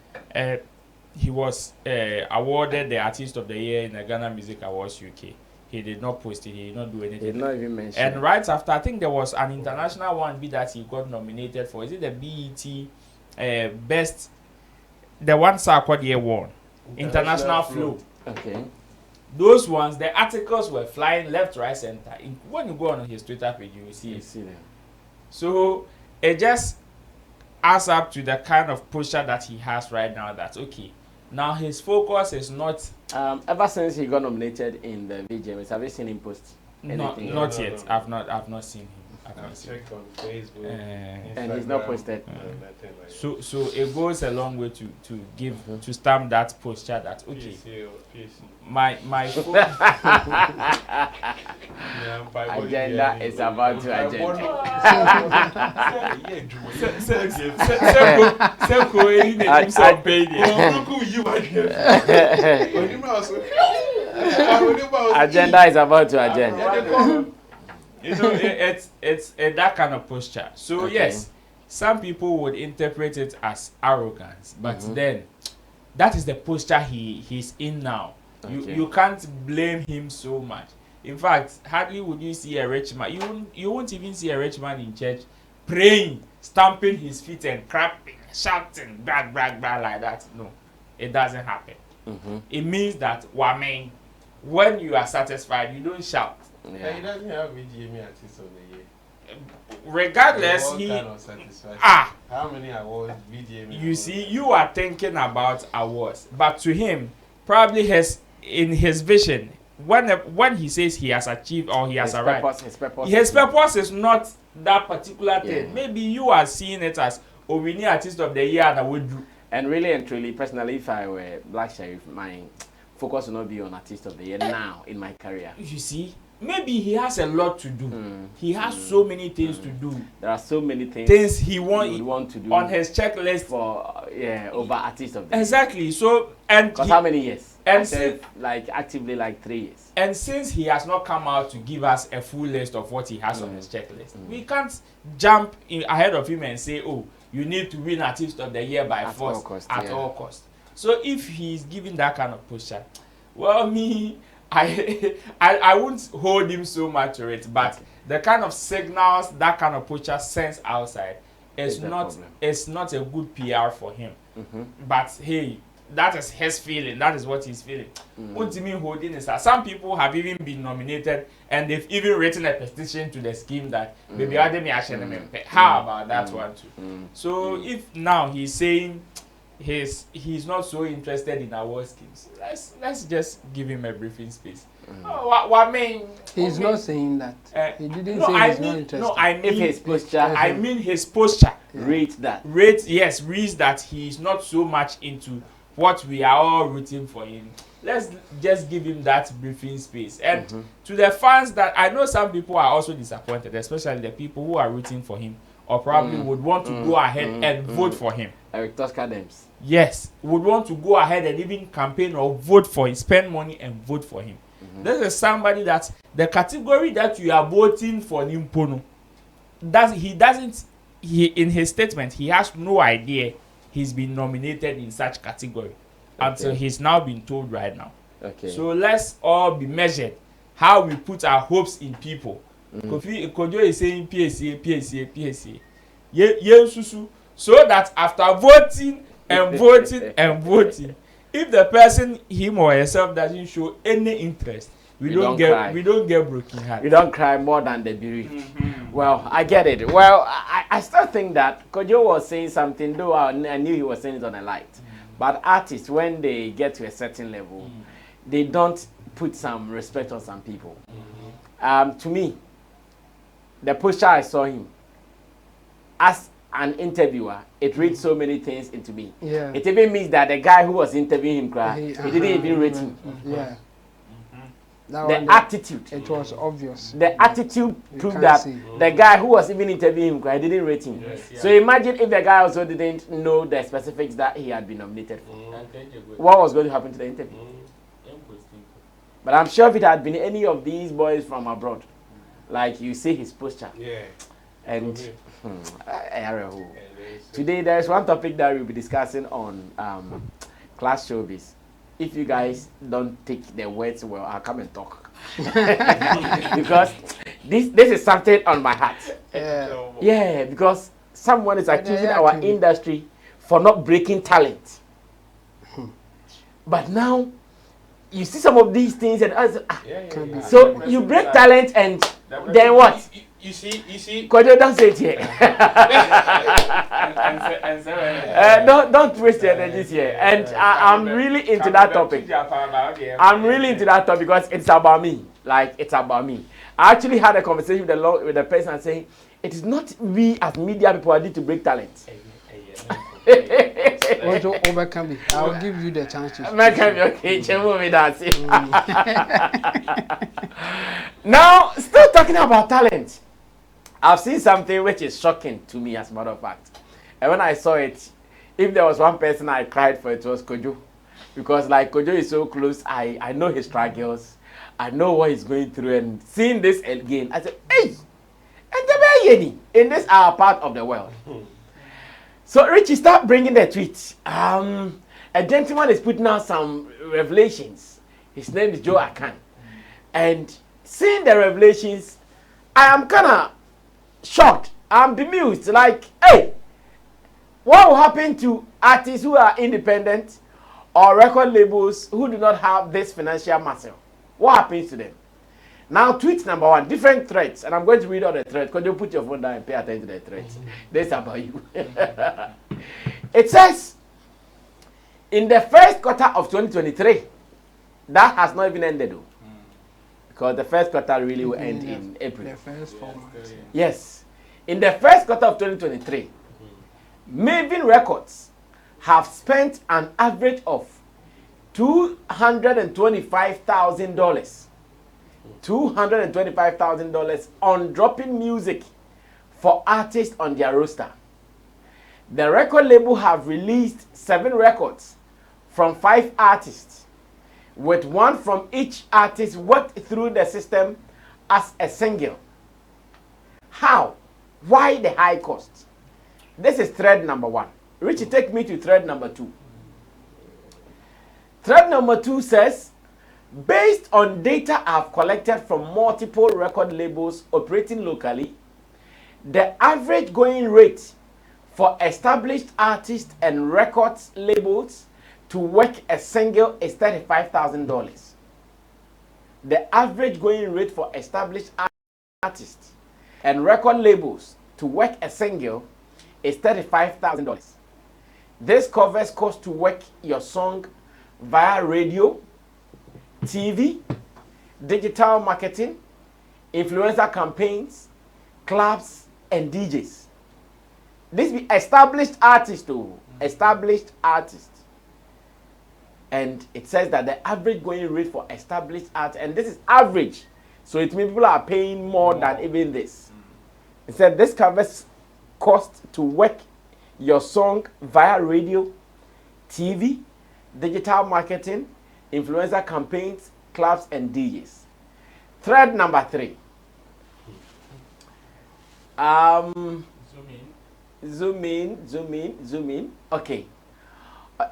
he was awarded the Artist of the Year in the Ghana Music Awards UK, he did not post it, he did not do anything. He did not even mention. And right after, I think there was an international one that he got nominated for. Is it the BET Best? The one Sarkodie won. International Flow. Okay. Those ones, the articles were flying left, right, center. When you go on his Twitter page, you will see it. Them. So it just adds up to the kind of posture that he has right now. That's okay. Now his focus is not. Ever since he got nominated in the VGMs, have you seen him post anything? Not yet. I've not seen him. I've checked on Facebook, and he's not posted. So it goes a long way to give to stamp that posture that okay. My agenda is about to agenda. Agenda is about to agenda. You know, it's that kind of posture. So okay. Yes, some people would interpret it as arrogance, but then that is the posture he's in now. Okay. You can't blame him so much. In fact, hardly would you see a rich man. You won't even see a rich man in church praying, stamping his feet and clapping, shouting, brag, brag, brag like that. No, it doesn't happen. It means that when you are satisfied, you don't shout. Yeah. He doesn't have VGMA Artist of the Year. Regardless, how many awards VGMA? You see, you are thinking about awards, but to him, probably in his vision, when he says he has achieved or he has arrived, his purpose is not that particular thing. Yeah. Maybe you are seeing it as winning Artist of the Year and I would do. And really and truly, personally, if I were Black Sherrif, my focus will not be on Artist of the Year now in my career. You see. Maybe he has a lot to do. He has so many things to do. There are so many things he want to do on his checklist for over Artist of the Year. Exactly. So because how many years? And actively 3 years. And since he has not come out to give us a full list of what he has on his checklist, we can't jump ahead of him and say, "Oh, you need to win Artist of the Year by force at all cost." So if he's giving that kind of posture, well, I won't hold him so much to it, but the kind of signals that kind of posture sends outside is not a good PR for him. But hey, that is his feeling. That is what he's feeling. What do you mean holding his hand? Some people have even been nominated and they've even written a petition to the scheme that maybe how about that one too? So if now he's saying he's not so interested in award schemes, let's just give him a briefing space. He's not saying that. He didn't say he's not interested. No, I mean his posture. I mean his posture. Reads that He's not so much into what we are all rooting for him. Let's just give him that briefing space. And to the fans, that I know some people are also disappointed, especially the people who are rooting for him or probably would want to go ahead and vote for him. Eric Tosca Dems. Yes, would want to go ahead and even campaign or vote for him, spend money and vote for him. This is somebody that the category that you are voting for Nimpono, in his statement, he has no idea he's been nominated in such category until he's now been told right now. Okay. So let's all be measured how we put our hopes in people. Kojo is saying PSA. So that after voting and voting, if the person, him or herself, doesn't show any interest, we don't get broken heart. We don't cry more than the bereaved. Well, I get it. Well, I still think that Kojo was saying something, though I knew he was saying it on a light. But artists, when they get to a certain level, they don't put some respect on some people. To me, the posture I saw him, as an interviewer, it reads so many things into me. Yeah. It even means that the guy who was interviewing him, he didn't even rate him. Yeah. The attitude. It was obvious. The attitude proved that the guy who was even interviewing him, didn't rate him. So imagine if the guy also didn't know the specifics that he had been nominated for. What was going to happen to the interview? But I'm sure if it had been any of these boys from abroad, like you see his posture. Yeah. And today there is one topic that we'll be discussing on Class Showbiz. If you guys don't take the words well, I'll come and talk. Because this is something on my heart. Yeah, because someone is accusing our industry for not breaking talent. But now you see some of these things and so you break talent and then what? You see. Kojo, don't say it here. Don't waste your energies here. And I'm really into that topic. I'm really into that topic because it's about me. Like, it's about me. I actually had a conversation with the person saying, it is not we as media people who need to break talent. I'll give you the chance to speak. Now, still talking about talent. I've seen something which is shocking to me, as a matter of fact. And when I saw it, if there was one person I cried for, it was Kojo. Because like Kojo is so close, I know his struggles. I know what he's going through. And seeing this again, I said, hey! And in this our part of the world. So Richie, start bringing the tweets. A gentleman is putting out some revelations. His name is Joe Akan. And seeing the revelations, I am kind of shocked. I'm bemused. Like, hey, what will happen to artists who are independent or record labels who do not have this financial muscle? What happens to them? Now, tweet number one, different threads. And I'm going to read all the threads. Could you put your phone down and pay attention to the threads? This is about you. It says, in the first quarter of 2023, that has not even ended though. Because the first quarter really will end in April. The first 4 months. Yes. In the first quarter of 2023, Mavin Records have spent an average of $225,000. $225,000 on dropping music for artists on their roster. The record label have released 7 records from 5 artists, with one from each artist worked through the system as a single. How? Why the high cost? This is thread number 1. Richie, take me to thread number 2. Thread number 2 says, based on data I've collected from multiple record labels operating locally, the average going rate for established artists and records labels to work a single is $35,000. The average going rate for established artists and record labels to work a single is $35,000. This covers cost to work your song via radio, TV, digital marketing, influencer campaigns, clubs, and DJs. This be established artists too. Established artists. And it says that the average going rate for established artists, and this is average, so it means people are paying more than even this. It said this covers cost to work your song via radio, TV, digital marketing, influencer campaigns, clubs, and DJs. Thread number 3. Zoom in. Okay.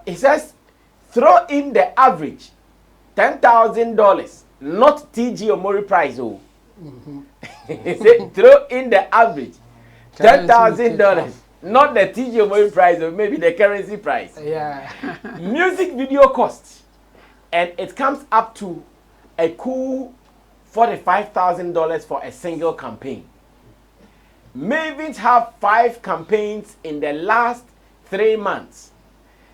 It says, throw in the average $10,000, not TG Omori price. Oh. It said, throw in the average $10,000, not the TG Omori price, or maybe the currency price. Yeah. Music video cost, and it comes up to a cool $45,000 for a single campaign. Mavins have 5 campaigns in the last 3 months,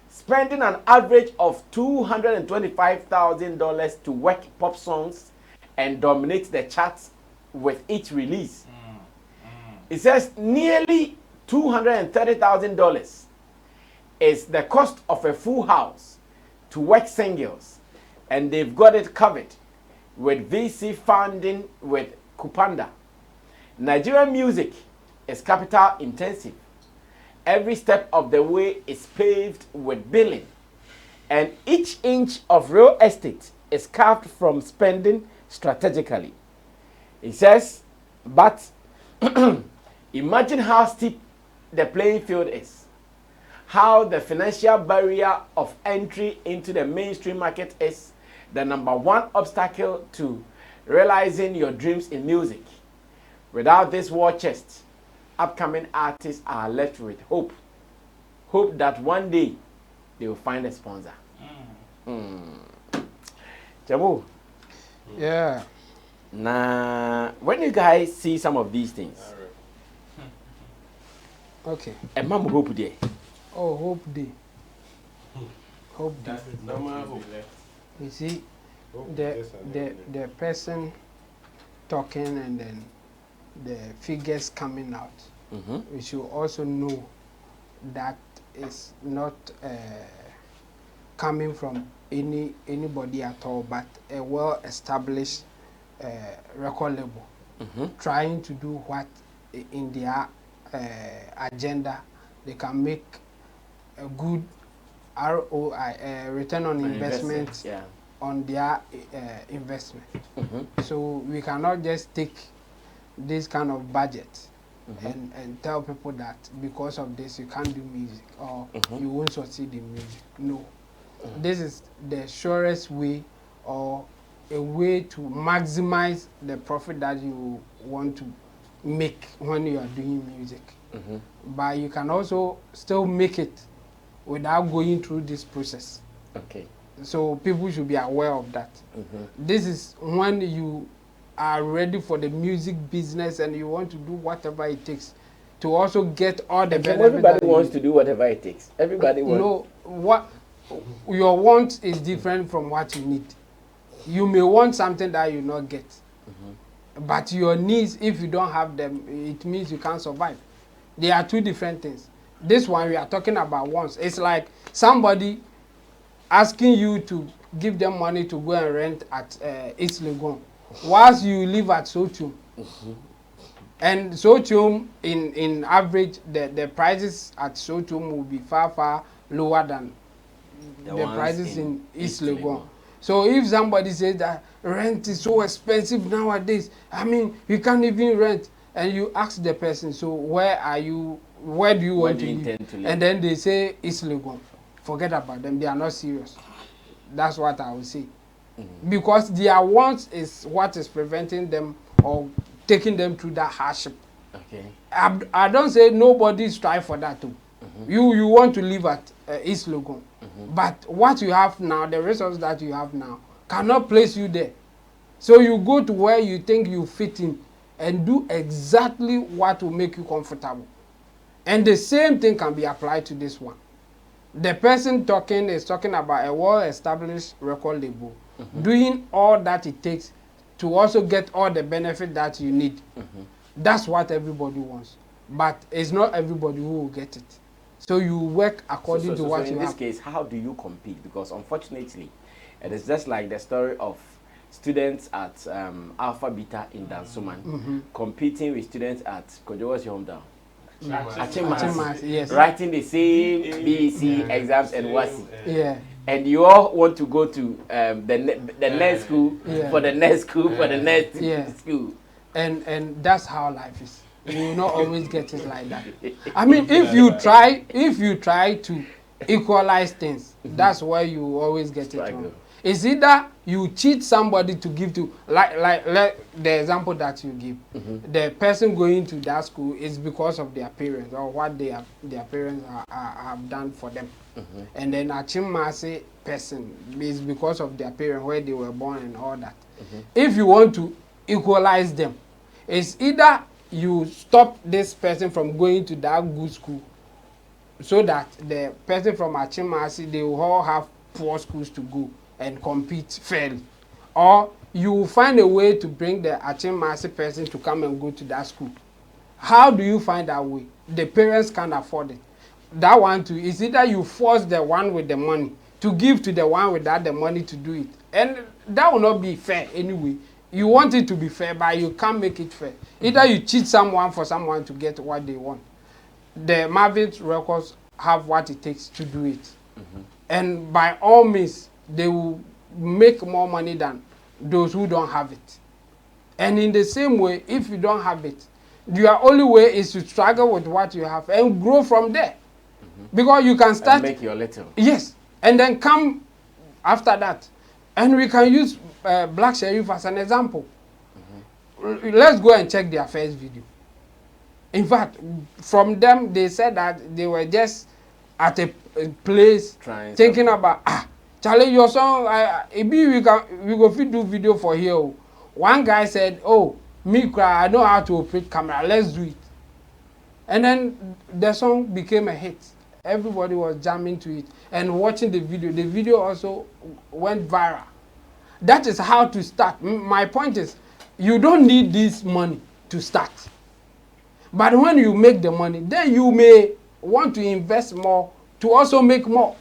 spending an average of $225,000 to work pop songs and dominate the charts with each release. It says nearly $230,000 is the cost of a full house to work singles, and they've got it covered with VC funding with Kupanda. Nigerian music is capital intensive. Every step of the way is paved with billing, and each inch of real estate is carved from spending strategically. He says, but imagine how steep the playing field is, how the financial barrier of entry into the mainstream market is the #1 obstacle to realizing your dreams in music. Without this war chest, upcoming artists are left with hope. Hope that one day they will find a sponsor. Jamu. Yeah. Nah, when you guys see some of these things, okay. A mom hope day. Oh, hope day. Hope day. You see, the person talking and then the figures coming out. We should also know that it's not coming from anybody at all, but a well-established record label trying to do what in their agenda they can make a good ROI, return on investment, on their investment. So we cannot just take this kind of budget and tell people that because of this you can't do music or you won't succeed in music. No. This is the surest way or a way to maximize the profit that you want to make when you are doing music. But you can also still make it without going through this process. Okay. So people should be aware of that. This is when you are ready for the music business and you want to do whatever it takes to also get all the benefits. Everybody wants to do whatever it takes. Everybody wants. No, what your want is different from what you need. You may want something that you not get, but your needs, if you don't have them, it means you can't survive. They are two different things. This one we are talking about wants. It's like somebody asking you to give them money to go and rent at East Legon, whilst you live at Sotium. And Sotium, in average, the prices at Sotium will be far lower than the prices in East Legon. So if somebody says that rent is so expensive nowadays, I mean, you can't even rent, and you ask the person, so where do you want to live? And then they say East Legon. Forget about them, they are not serious. That's what I would say. Because their wants is what is preventing them or taking them through that hardship. Okay. I don't say nobody strive for that too. You want to live at East Legon. But what you have now, the resources that you have now, cannot place you there. So you go to where you think you fit in and do exactly what will make you comfortable. And the same thing can be applied to this one. The person talking is talking about a well-established record label, doing all that it takes to also get all the benefit that you need. That's what everybody wants. But it's not everybody who will get it. So you work according to what you have. In this case, how do you compete? Because unfortunately, it is just like the story of students at Alpha Beta in Dansuman competing with students at Kojo's hometown. Achimasi, yes. Writing the same BEC exams and WASI. Yeah. And you all want to go to the next school for the next school for the next school. And that's how life is. You will not always get it like that. I mean, if you try to equalize things, that's where you always get it wrong. It's either you cheat somebody to give to, like the example that you give. The person going to that school is because of their parents or what their parents have done for them. And then a Chimasi person is because of their parents, where they were born and all that. If you want to equalize them, it's either you stop this person from going to that good school so that the person from Achimasi, they will all have poor schools to go and compete fairly. Or you will find a way to bring the Achimasi person to come and go to that school. how do you find that way? The parents can't afford it. That one too is either you force the one with the money to give to the one without the money to do it, and that will not be fair anyway. You want it to be fair, but you can't make it fair. Either you cheat someone for someone to get what they want. The Mavins records have what it takes to do it, and by all means, they will make more money than those who don't have it. And in the same way, if you don't have it, your only way is to struggle with what you have and grow from there. Because you can start... And make your little. Yes. And then come after that. And we can use Black Sherrif as an example. Let's go and check their first video. In fact, from them, they said that they were just at a place thinking about, Charlie, your song, we go fit do video for here. One guy said, oh, me cry, I know how to operate camera, let's do it. And then the song became a hit. Everybody was jamming to it and watching the video. The video also went viral. That is how to start. My point is, you don't need this money to start. But when you make the money, then you may want to invest more to also make more.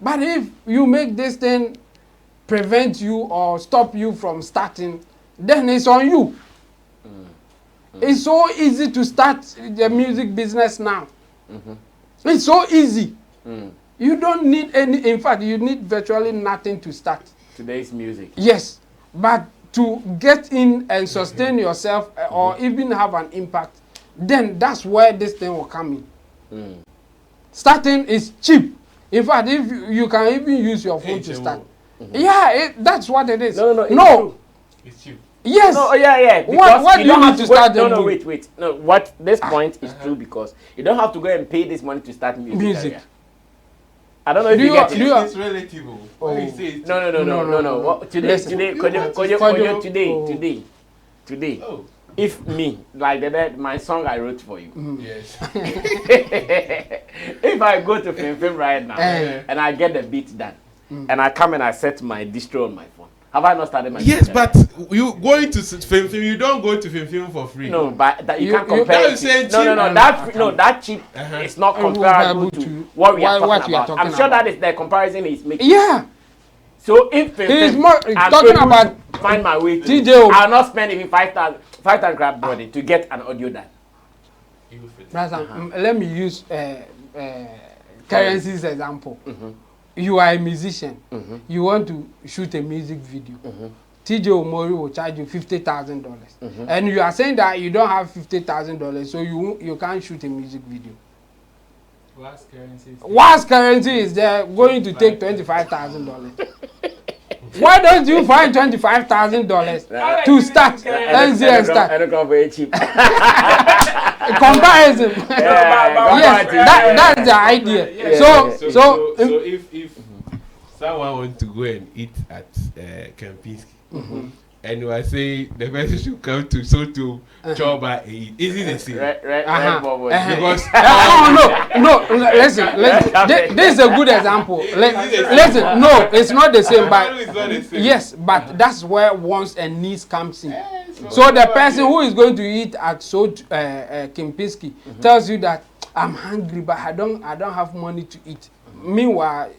But if you make this thing prevent you or stop you from starting, then it's on you. It's so easy to start the music business now. It's so easy. You don't need any, in fact, you need virtually nothing to start. Today's music. Yes, but to get in and sustain yourself or even have an impact, then that's where this thing will come in. Starting is cheap. In fact, if you can even use your phone to start. Yeah, that's what it is. No. It's cheap. Yes. No, yeah. What do you need to start? No, wait. No, what this point is true because you don't have to go and pay this money to start music. I don't know if you get it. It's relative. No. Today. Oh. If me, like my song I wrote for you. Yes. If I go to Film right now and I get the beat done and I come and I set my distro on my phone. Have I not started my Yes, but you going to Film, you don't go to Film for free. No, but that you can't compare. That cheap is not comparable to what we are talking about. I'm sure that is the comparison he's making. Yeah. So if Film, I'm talking about find my way to, I'll not spend even 5,000 crab body to get an audio done. Let me use Currency's example. You are a musician. You want to shoot a music video. TJ Omori will charge you $50,000. And you are saying that you don't have $50,000, so you can't shoot a music video. What's currency is there going to take $25,000? Why don't you find $25,000 to start? Let's see and start. I don't go very cheap. Comparison. Yes, that's the idea. So if someone wants to go and eat at Kempinski, and you are saying the person should come to Soto Choba and eat, is it the same? Because no. Listen. This is a good example. Listen, no, it's not the same. But yes, but that's where wants and needs comes in. So the person who is going to eat at Kempinski tells you that I'm hungry, but I don't have money to eat. Meanwhile,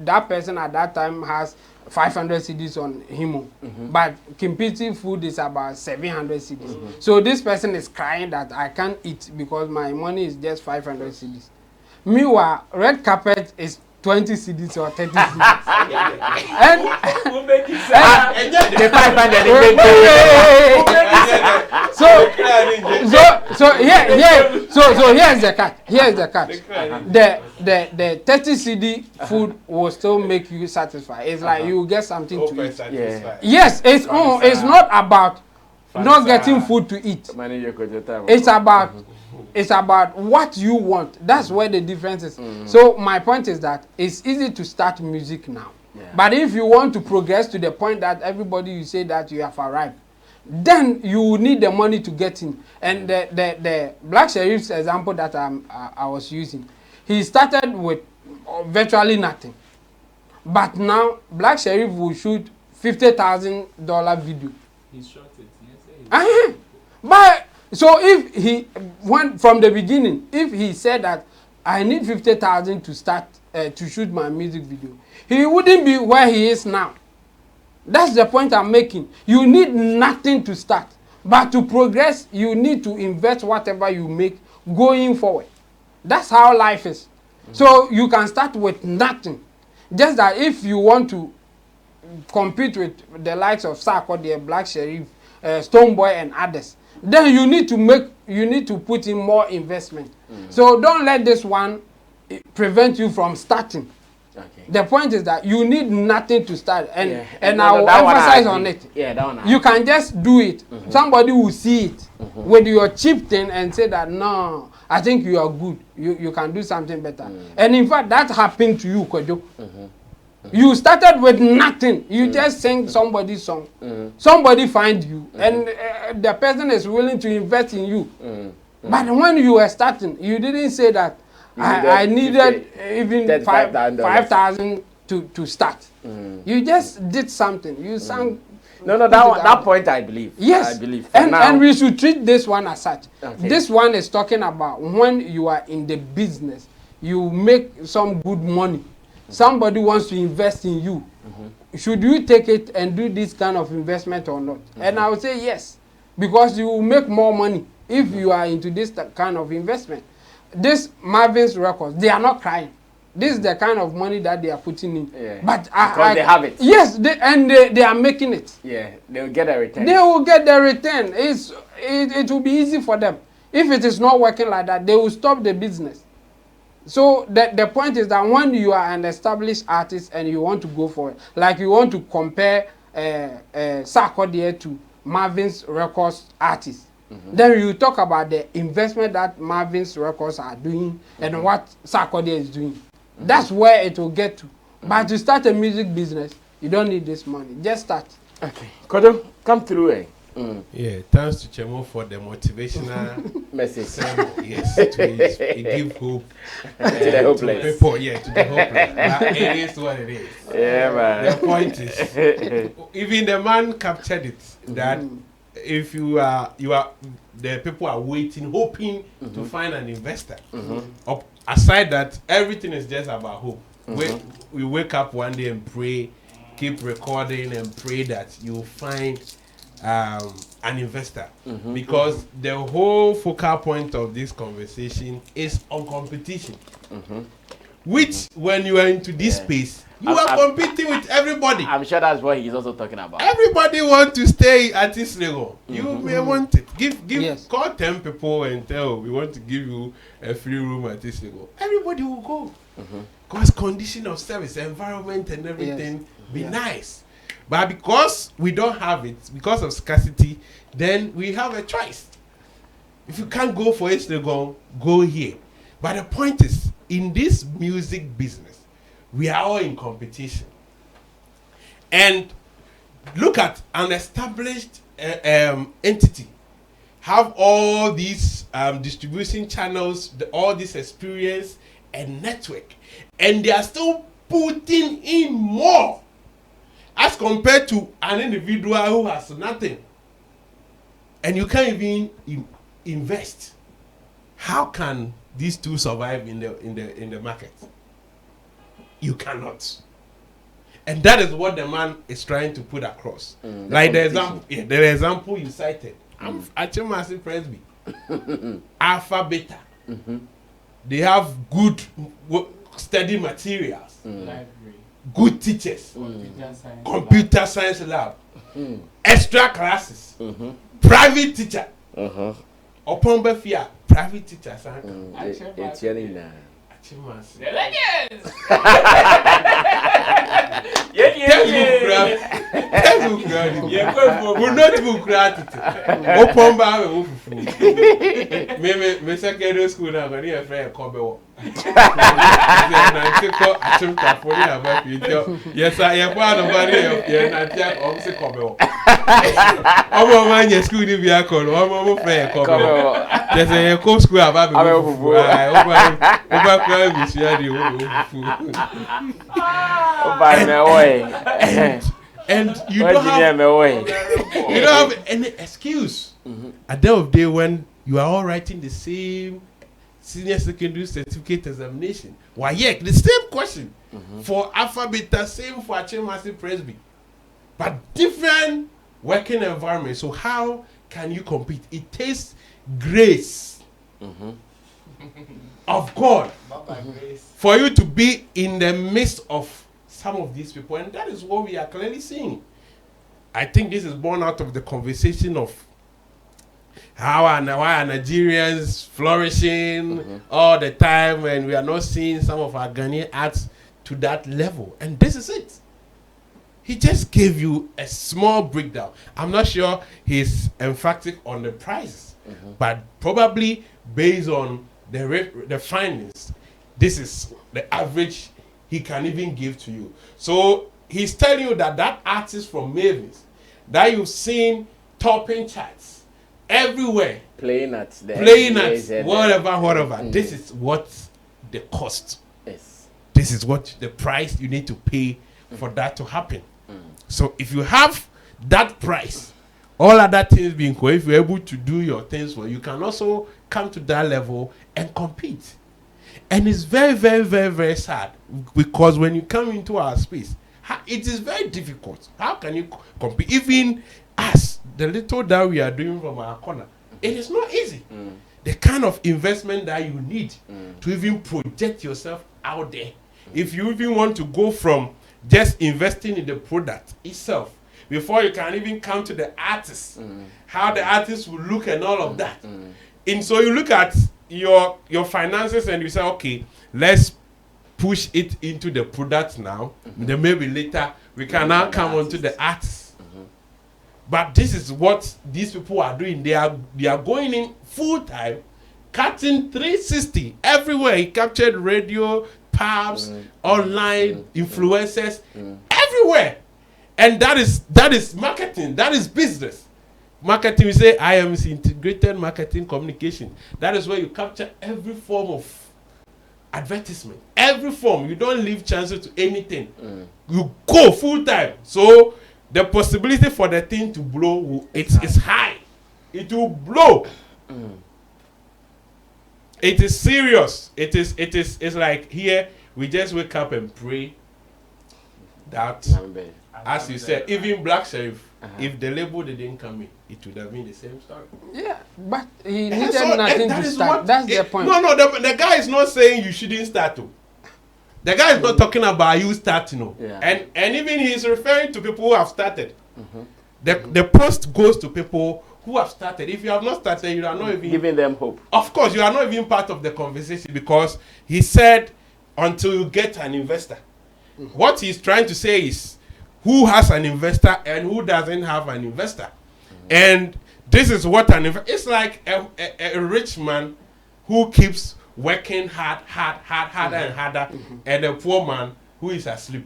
that person at that time has 500 cedis on him, but Kempinski food is about 700 cedis. So this person is crying that I can't eat because my money is just 500 cedis. Meanwhile, red carpet is 20 cedis or 30 cedis. And so here's the catch. The 30 CD food will still make you satisfied. It's like you get something to eat. Yes, it's not about not getting food to eat. It's about what you want. That's where the difference is. So my point is that it's easy to start music now. But if you want to progress to the point that everybody you say that you have arrived, then you need the money to get in. And the Black Sherrif's example that I was using, he started with virtually nothing. But now Black Sherrif will shoot $50,000 video. He shot it. But So if he went from the beginning, if he said that I need 50,000 to start to shoot my music video, he wouldn't be where he is now. That's the point I'm making. You need nothing to start, but to progress, you need to invest whatever you make going forward. That's how life is. So you can start with nothing. Just that if you want to compete with the likes of Sarkodie, Black Sherrif, Stoneboy and others, then you need to put in more investment. So don't let this one prevent you from starting. Okay. The point is that you need nothing to start, and I will emphasize on it. Yeah, that one you can just do it. Somebody will see it with your cheap thing and say that no, I think you are good. You can do something better. And in fact, that happened to you, Kojo. You started with nothing. You just sing somebody's song. Somebody find you, and the person is willing to invest in you. But when you were starting, you didn't say that I needed even 5,000 to start. You just did something. You sang. No, that point I believe. Yes, I believe. And we should treat this one as such. Okay. This one is talking about when you are in the business, you make some good money. Somebody wants to invest in you. Should you take it and do this kind of investment or not? And I would say yes, because you will make more money if you are into this kind of investment. This Mavins records, they are not crying. This is the kind of money that they are putting in. Yeah. But because they have it. Yes, they are making it. Yeah, they will get a return. They will get the return. It will be easy for them. If it is not working like that, they will stop the business. So the point is that when you are an established artist and you want to go for it, like you want to compare Sarkodie to Mavins Records artists, then you talk about the investment that Mavins Records are doing and what Sarkodie is doing. That's where it will get to. But to start a music business, you don't need this money. Just start. Okay. Kodo, come through. Yeah, thanks to Chemo for the motivational message. Yes, to give hope to the hopeless. To people, to the hopeless. But it is what it is. Yeah, man. The point is, even the man captured it that if you are the people are waiting, hoping to find an investor. Aside that, everything is just about hope. We wake up one day and pray, keep recording and pray that you'll find an investor, because the whole focal point of this conversation is on competition, which when you are into this space, you are competing with everybody. I'm sure that's what he's also talking about. Everybody want to stay at this level. You may want it. Call 10 people and tell we want to give you a free room at this level. Everybody will go, because condition of service, environment and everything be nice. But because we don't have it, because of scarcity, then we have a choice. If you can't go for it, go here. But the point is, in this music business, we are all in competition. And look at an established entity, have all these distribution channels, all this experience and network, and they are still putting in more as compared to an individual who has nothing, and you can't even invest. How can these two survive in the market? You cannot. And that is what the man is trying to put across. Like the example you cited. I'm actually massive Presby. Alpha Beta. They have good study materials. Good teachers, computer science lab, extra classes, private teacher, upon Befia, private teacher. It's yelling now. The legends! We're not even gratitude. Open bar, me secondary school now, but here friend Kobe. Yes, I am part of the Kobe. I'm man, your school in Biacon, I'm a friend Kobe. There's a co school about and you don't have any excuse at the end of the day, when you are all writing the same senior secondary certificate examination, why yeah, the same question for Alpha Beta, same for Achimasi Presby, but different working environment. So how can you compete? It takes grace of God for you to be in the midst of some of these people, and that is what we are clearly seeing. I think this is born out of the conversation of why are Nigerians flourishing all the time, and we are not seeing some of our Ghanaian arts to that level. And this is it. He just gave you a small breakdown. I'm not sure he's emphatic on the prices, but probably based on the findings, this is the average he can even give to you. So he's telling you that artist from Mavins that you've seen topping charts everywhere, playing at whatever. This is what the cost. Yes. This is what the price you need to pay for that to happen. So if you have that price, all other things being equal, if you're able to do your things well, you can also come to that level and compete. And it's very, very, very, very sad, because when you come into our space, it is very difficult. How can you compete? Even us, the little that we are doing from our corner, it is not easy. The kind of investment that you need to even project yourself out there. If you even want to go from just investing in the product itself, before you can even come to the artist, how the artist will look and all of that. And so you look at your finances and you say, okay, let's push it into the product now. Then maybe later we can now come on to the artist. But this is what these people are doing. They are going in full time, cutting 360 everywhere. He captured radio, pubs, online influencers, everywhere. And that is marketing. That is business. Marketing, we say IMC, integrated marketing communication. That is where you capture every form of advertisement. Every form. You don't leave chances to anything. You go full time. So the possibility for the thing to blow is high. It will blow. It is serious. It's like here we just wake up and pray that, as you said, even Black Sherrif, if the label didn't come in, it would have been the same story. Yeah, but he needed nothing to start. That's the point. No, the guy is not saying you shouldn't start. The guy is not talking about you starting. And even he is referring to people who have started. The post goes to people who have started. If you have not started, you are not even giving them hope. Of course, you are not even part of the conversation, because he said until you get an investor. What he's trying to say is who has an investor and who doesn't have an investor. And this is what it's like a rich man who keeps working harder and harder, and a poor man who is asleep.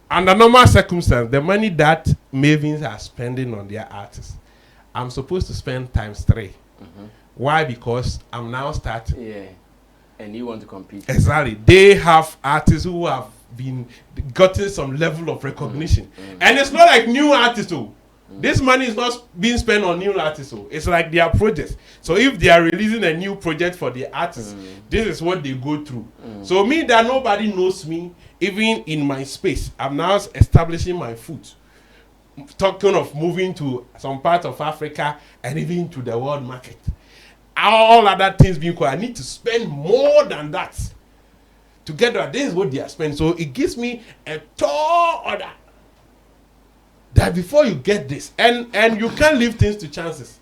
Under normal circumstances, the money that Mavins are spending on their artists, I'm supposed to spend ×3. Why? Because I'm now starting. Yeah. And you want to compete. Exactly. They have artists who have gotten some level of recognition. And it's not like new artists. This money is not being spent on new artists. It's like their projects. So if they are releasing a new project for the artists, this is what they go through. So me, that nobody knows me, even in my space, I'm now establishing my foot. Talking of moving to some part of Africa and even to the world market. All other things being equal, I need to spend more than that. Together, this is what they are spending. So it gives me a tall order that before you get this, and you can't leave things to chances.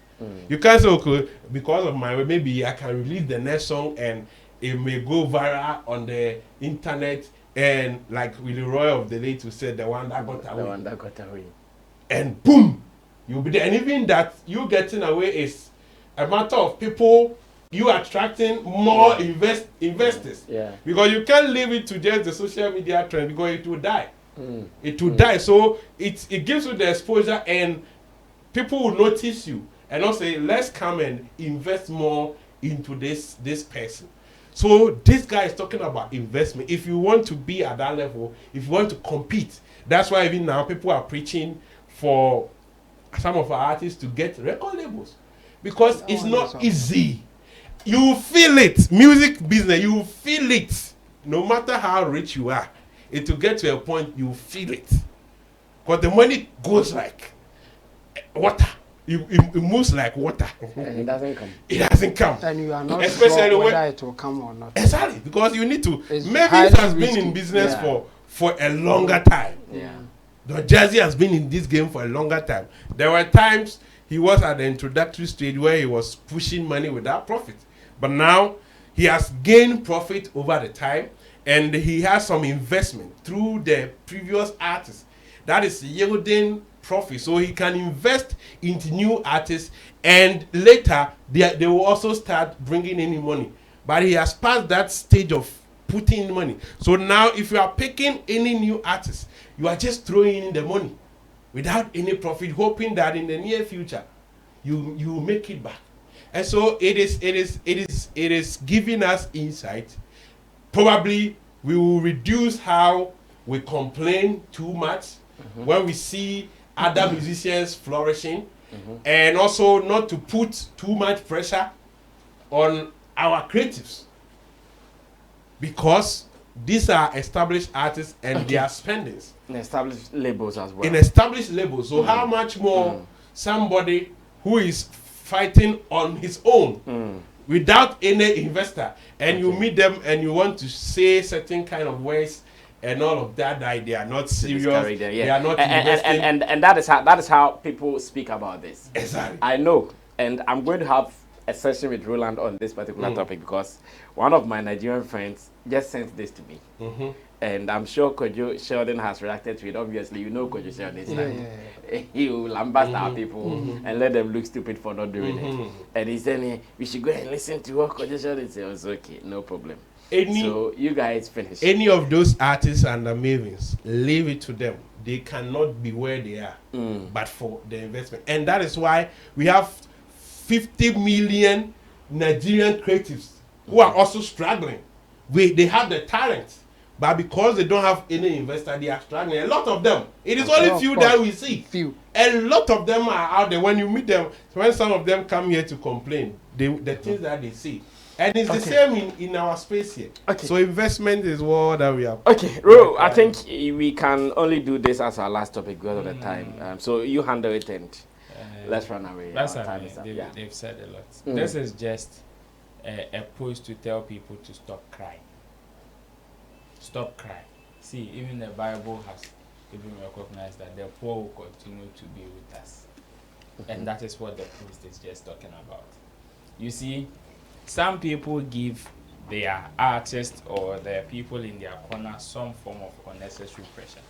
You can't say, okay, because of my way, maybe I can release the next song and it may go viral on the internet, and like Willie Roy of the late who said, the one that got away. And boom, you'll be there. And even that you getting away is a matter of people, you attracting more investors. Because you can't leave it to just the social media trend, because it will die. It will die. So it gives you the exposure, and people will notice you and also say, let's come and invest more into this person. So this guy is talking about investment. If you want to be at that level, if you want to compete, that's why even now people are preaching for some of our artists to get record labels because it's not easy. You feel it, music business. You feel it, no matter how rich you are. It will get to a point you feel it, because the money goes like water. It moves like water. And it doesn't come. It doesn't come. And you are not especially sure when whether it will come or not. Exactly, because you need to. It's Mavins has been risky. in business for a longer time. Yeah. The Jazzy has been in this game for a longer time. There were times he was at the introductory stage where he was pushing money without profit. But now he has gained profit over the time, and he has some investment through the previous artists that is yielding profit. So he can invest into new artists, and later they will also start bringing in money. But he has passed that stage of putting in money. So now if you are picking any new artist, you are just throwing in the money without any profit, hoping that in the near future you make it back. And so it is giving us insight. Probably we will reduce how we complain too much when we see other musicians flourishing, and also not to put too much pressure on our creatives, because these are established artists and their spendings. In established labels as well. In established labels. So how much more somebody who is fighting on his own without any investor, and you meet them and you want to say certain kind of words and all of that, they are not serious. They are not investing. And that is how people speak about this. Exactly. I know, and I'm going to have a session with Roland on this particular topic, because one of my Nigerian friends just sent this to me. And I'm sure Kojo Sheldon has reacted to it. Obviously, you know Kojo Sheldon. He will lambast our people and let them look stupid for not doing it. And he said, we should go and listen to what Kojo Sheldon said. I was okay, no problem. So you guys finish. Any of those artists and the Mavins, leave it to them. They cannot be where they are, but for the investment. And that is why we have 50 million Nigerian creatives who are also struggling. They have the talent, but because they don't have any investor, they are struggling. A lot of them. It is only few that we see. Few. A lot of them are out there. When you meet them, when some of them come here to complain, the things that they see. And it's the same in our space here. So investment is what that we have. Okay, Ro, I think we can only do this as our last topic because of the time. So you handle it and let's run away. That's they've said a lot. This is just a post to tell people to stop crying. Stop crying. See, even the Bible has even recognized that the poor will continue to be with us. And that is what the post is just talking about. You see, some people give their artists or their people in their corner some form of unnecessary pressure.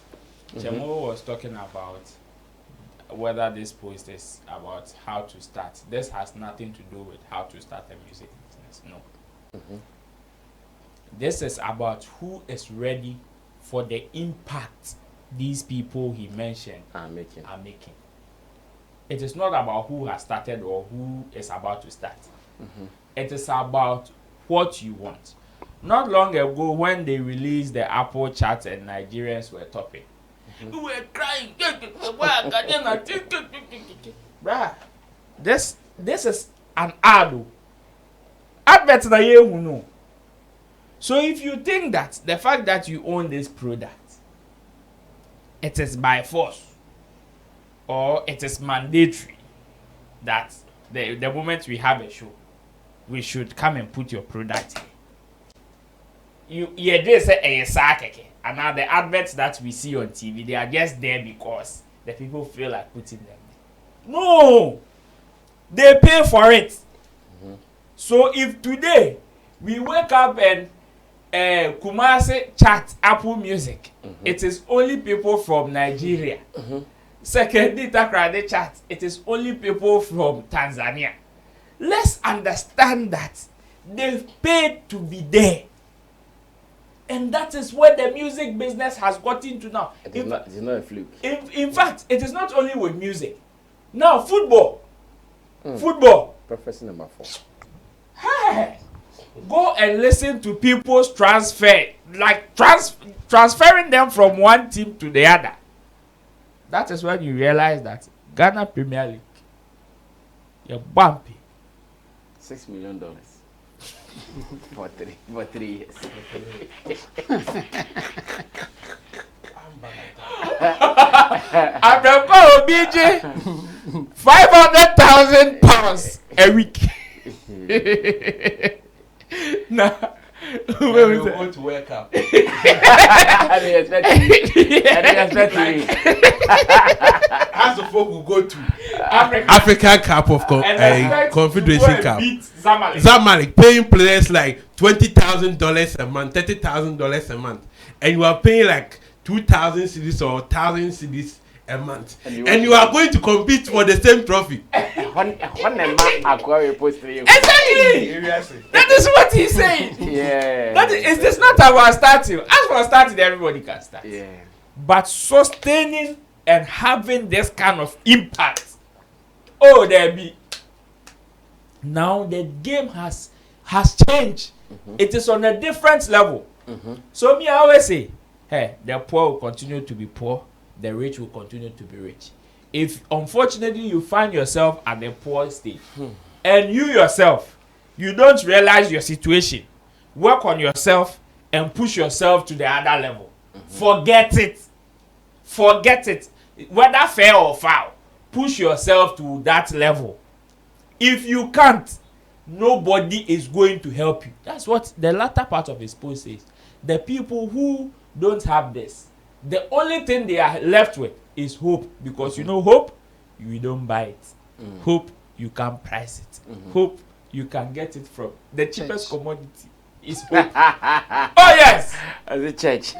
Chemo was talking about whether this post is about how to start. This has nothing to do with how to start a music business. No. This is about who is ready for the impact these people he mentioned are making. It is not about who has started or who is about to start. It is about what you want. Not long ago, when they released the Apple chart and Nigerians were topping, we were crying. Bruh, this is an ad. Adverts na ye who know. So if you think that the fact that you own this product, it is by force or it is mandatory that the moment we have a show, we should come and put your product here. You just say and now the adverts that we see on TV, they are just there because the people feel like putting them there. No, they pay for it. So if today we wake up and Kumasi chat Apple Music, it is only people from Nigeria. Second, Takrade chat, it is only people from Tanzania. Let's understand that they've paid to be there. And that is where the music business has got into now. It is not a fluke. In fact, it is not only with music. Now, football. Football. Prophecy number 4. Hey, go and listen to people's transfer. Like transferring them from one team to the other. That is when you realize that Ghana Premier League. You're bumpy. $6 million for 3 years. Abrako BJ, £500,000 a week. Nah. Where we go to work out. As the folk will go to African Cup of Confederation Cup. Zamalek paying players like $20,000 a month, $30,000 a month, and you are paying like 2,000 cedis or 1,000 cedis a month, and you are going to compete for the same trophy. Exactly. That is what he's saying. Yeah. That is not about starting. As for starting, everybody can start. Yeah. But sustaining and having this kind of impact, oh, there be. Now the game has changed. It is on a different level. So me, I always say, hey, the poor will continue to be poor, the rich will continue to be rich. If unfortunately you find yourself at the poor stage, and you yourself, you don't realize your situation, work on yourself and push yourself to the other level. Forget it. Whether fair or foul, push yourself to that level. If you can't, nobody is going to help you. That's what the latter part of his post says. The people who don't have this, the only thing they are left with is hope, because you know hope, you don't buy it. Hope, you can price it. Hope, you can get it from the cheapest commodity is hope. Oh yes, as a church.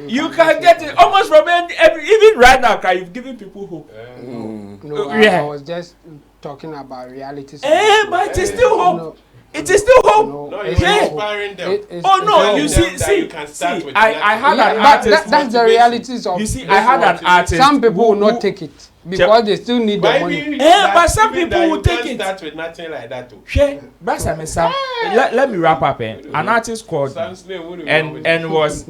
You can get it almost from even right now. You've given people hope. No, I was just talking about reality. But it is still hope. It is still hope. No, you're inspiring them. You see, I had an artist. That's the realities of. You see, I had an artist. Some people will not take it because they still need the money. But some people will take it. Start with nothing like that too. Let me wrap up. An artist called me and was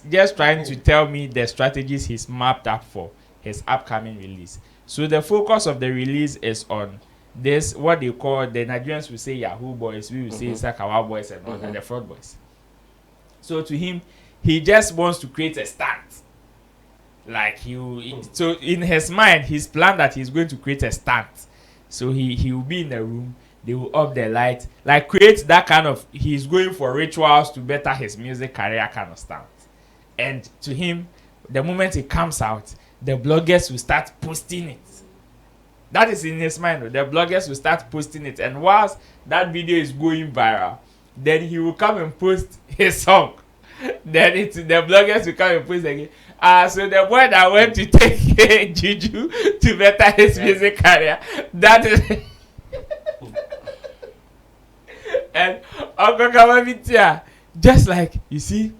just trying to tell me the strategies he's mapped up for his upcoming release. So the focus of the release is on this, what they call, the Nigerians will say Yahoo boys, we will say Sakawa boys and the fraud boys. So to him, he just wants to create a stand. Like so in his mind, he's planned that he's going to create a stand. So he will be in the room, they will up the light, like create that kind of, he's going for rituals to better his music career kind of stand. And to him, the moment it comes out, the bloggers will start posting it. That is in his mind. The bloggers will start posting it, and whilst that video is going viral, then he will come and post his song. Then the bloggers will come and post again. So the boy that went to take juju to better his music career, that is. And Uncle Kamal, just like you see,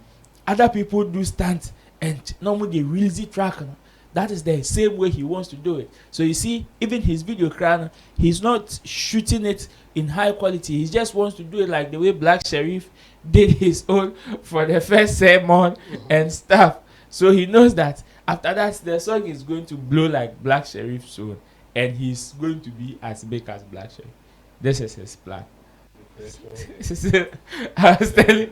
other people do stunts, and normally they release the track. That is the same way he wants to do it. So you see, even his video crown, he's not shooting it in high quality. He just wants to do it like the way Black Sherrif did his own for the first sermon and stuff. So he knows that after that, the song is going to blow like Black Sherrif's own, and he's going to be as big as Black Sherrif. This is his plan. I was telling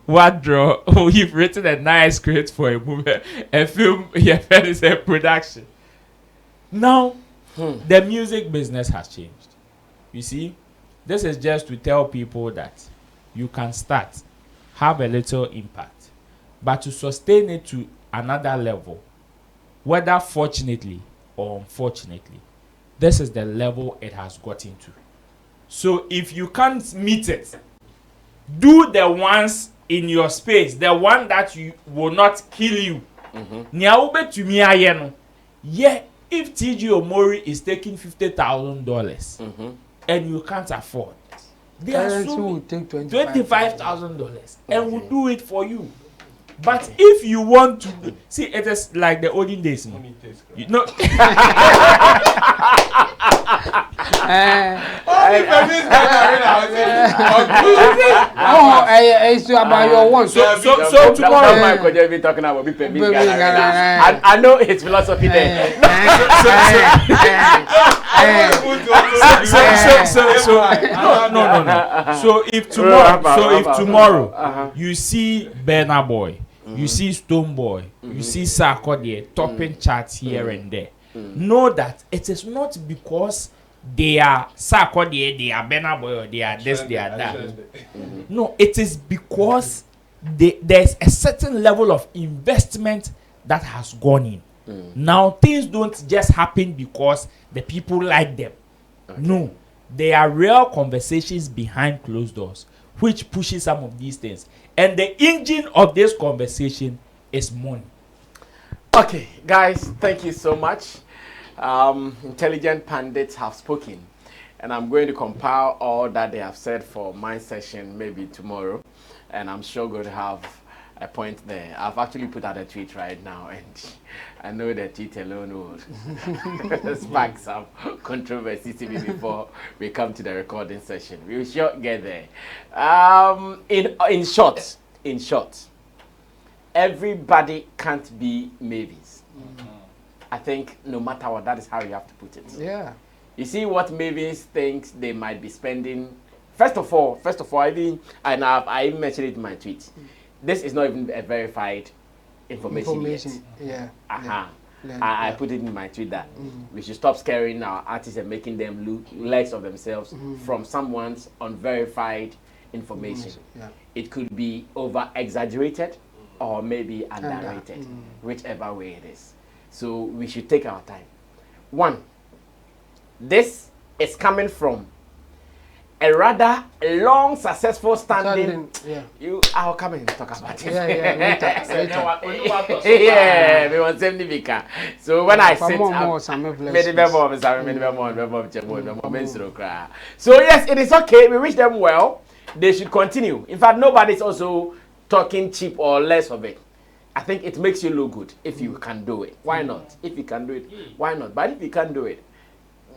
what draw you've written a nice script for a movie, a film. Yeah, is a production. Now the music business has changed. You see, this is just to tell people that you can start, have a little impact, but to sustain it to another level, whether fortunately or unfortunately, this is the level it has gotten to. So if you can't meet it, do the ones in your space, the one that you will not kill you. Yeah, if TG Omori is taking $50,000 and you can't afford, they are so $25,000 and will do it for you. But if you want to see, it is like the olden days. You know, It's about your one. So tomorrow, Michael, you'll be talking about I know his philosophy there. No. So if tomorrow, you see Burna Boy, you see Stone Boy, you see Sarkodie topping charts here and there, know that it is not because they are Sarkodie, they are Burna Boy, or they are this, they are that. No, it is because there's a certain level of investment that has gone in. Now things don't just happen because the people like them. No, there are real conversations behind closed doors which pushes some of these things, and the engine of this conversation is money. Okay, guys, thank you so much. Intelligent pundits have spoken, and I'm going to compile all that they have said for my session maybe tomorrow, and I'm sure going to have a point there. I've actually put out a tweet right now, and I know that tweet alone will spark some controversy before we come to the recording session. We will sure get there. In short, everybody can't be Mavins. I think no matter what, that is how you have to put it. Yeah. You see what Mavins thinks they might be spending. First of all, I even mentioned it in my tweet. This is not even a verified information yet. Yeah. I put it in my tweet that we should stop scaring our artists and making them look less of themselves from someone's unverified information. Yeah. It could be over exaggerated or maybe underrated, whichever way it is. So we should take our time. One, this is coming from a rather long, successful standing. I'll come and talk about it. We want 70. So when I sit so yes, it is okay. We wish them well. They should continue. In fact, nobody's also talking cheap or less of it. I think it makes you look good if you can do it. Why not? If you can do it, why not? But if you can't do it,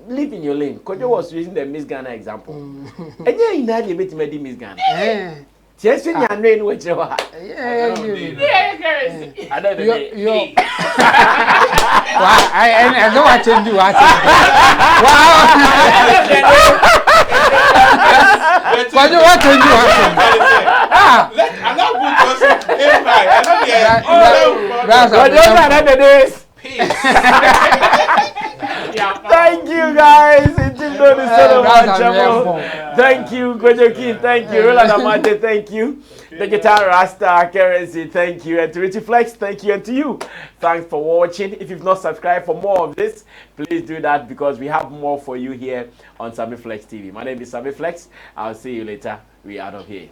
live in your lane. Kojo was using the Miss Ghana example. And yeah, in that you bet me Miss Ghana. Just when you're knowing what you are. I don't know. I don't want to do what. But you want to do Thank you guys. Thank you, Kojoki. Thank you, Roland Amate. Thank you, the Guitar Rasta Currency. Thank you, and to Richie Flex. Thank you, and to you. Thanks for watching. If you've not subscribed for more of this, please do that because we have more for you here on Sammy Flex TV. My name is Sammy Flex. I'll see you later. We out of here.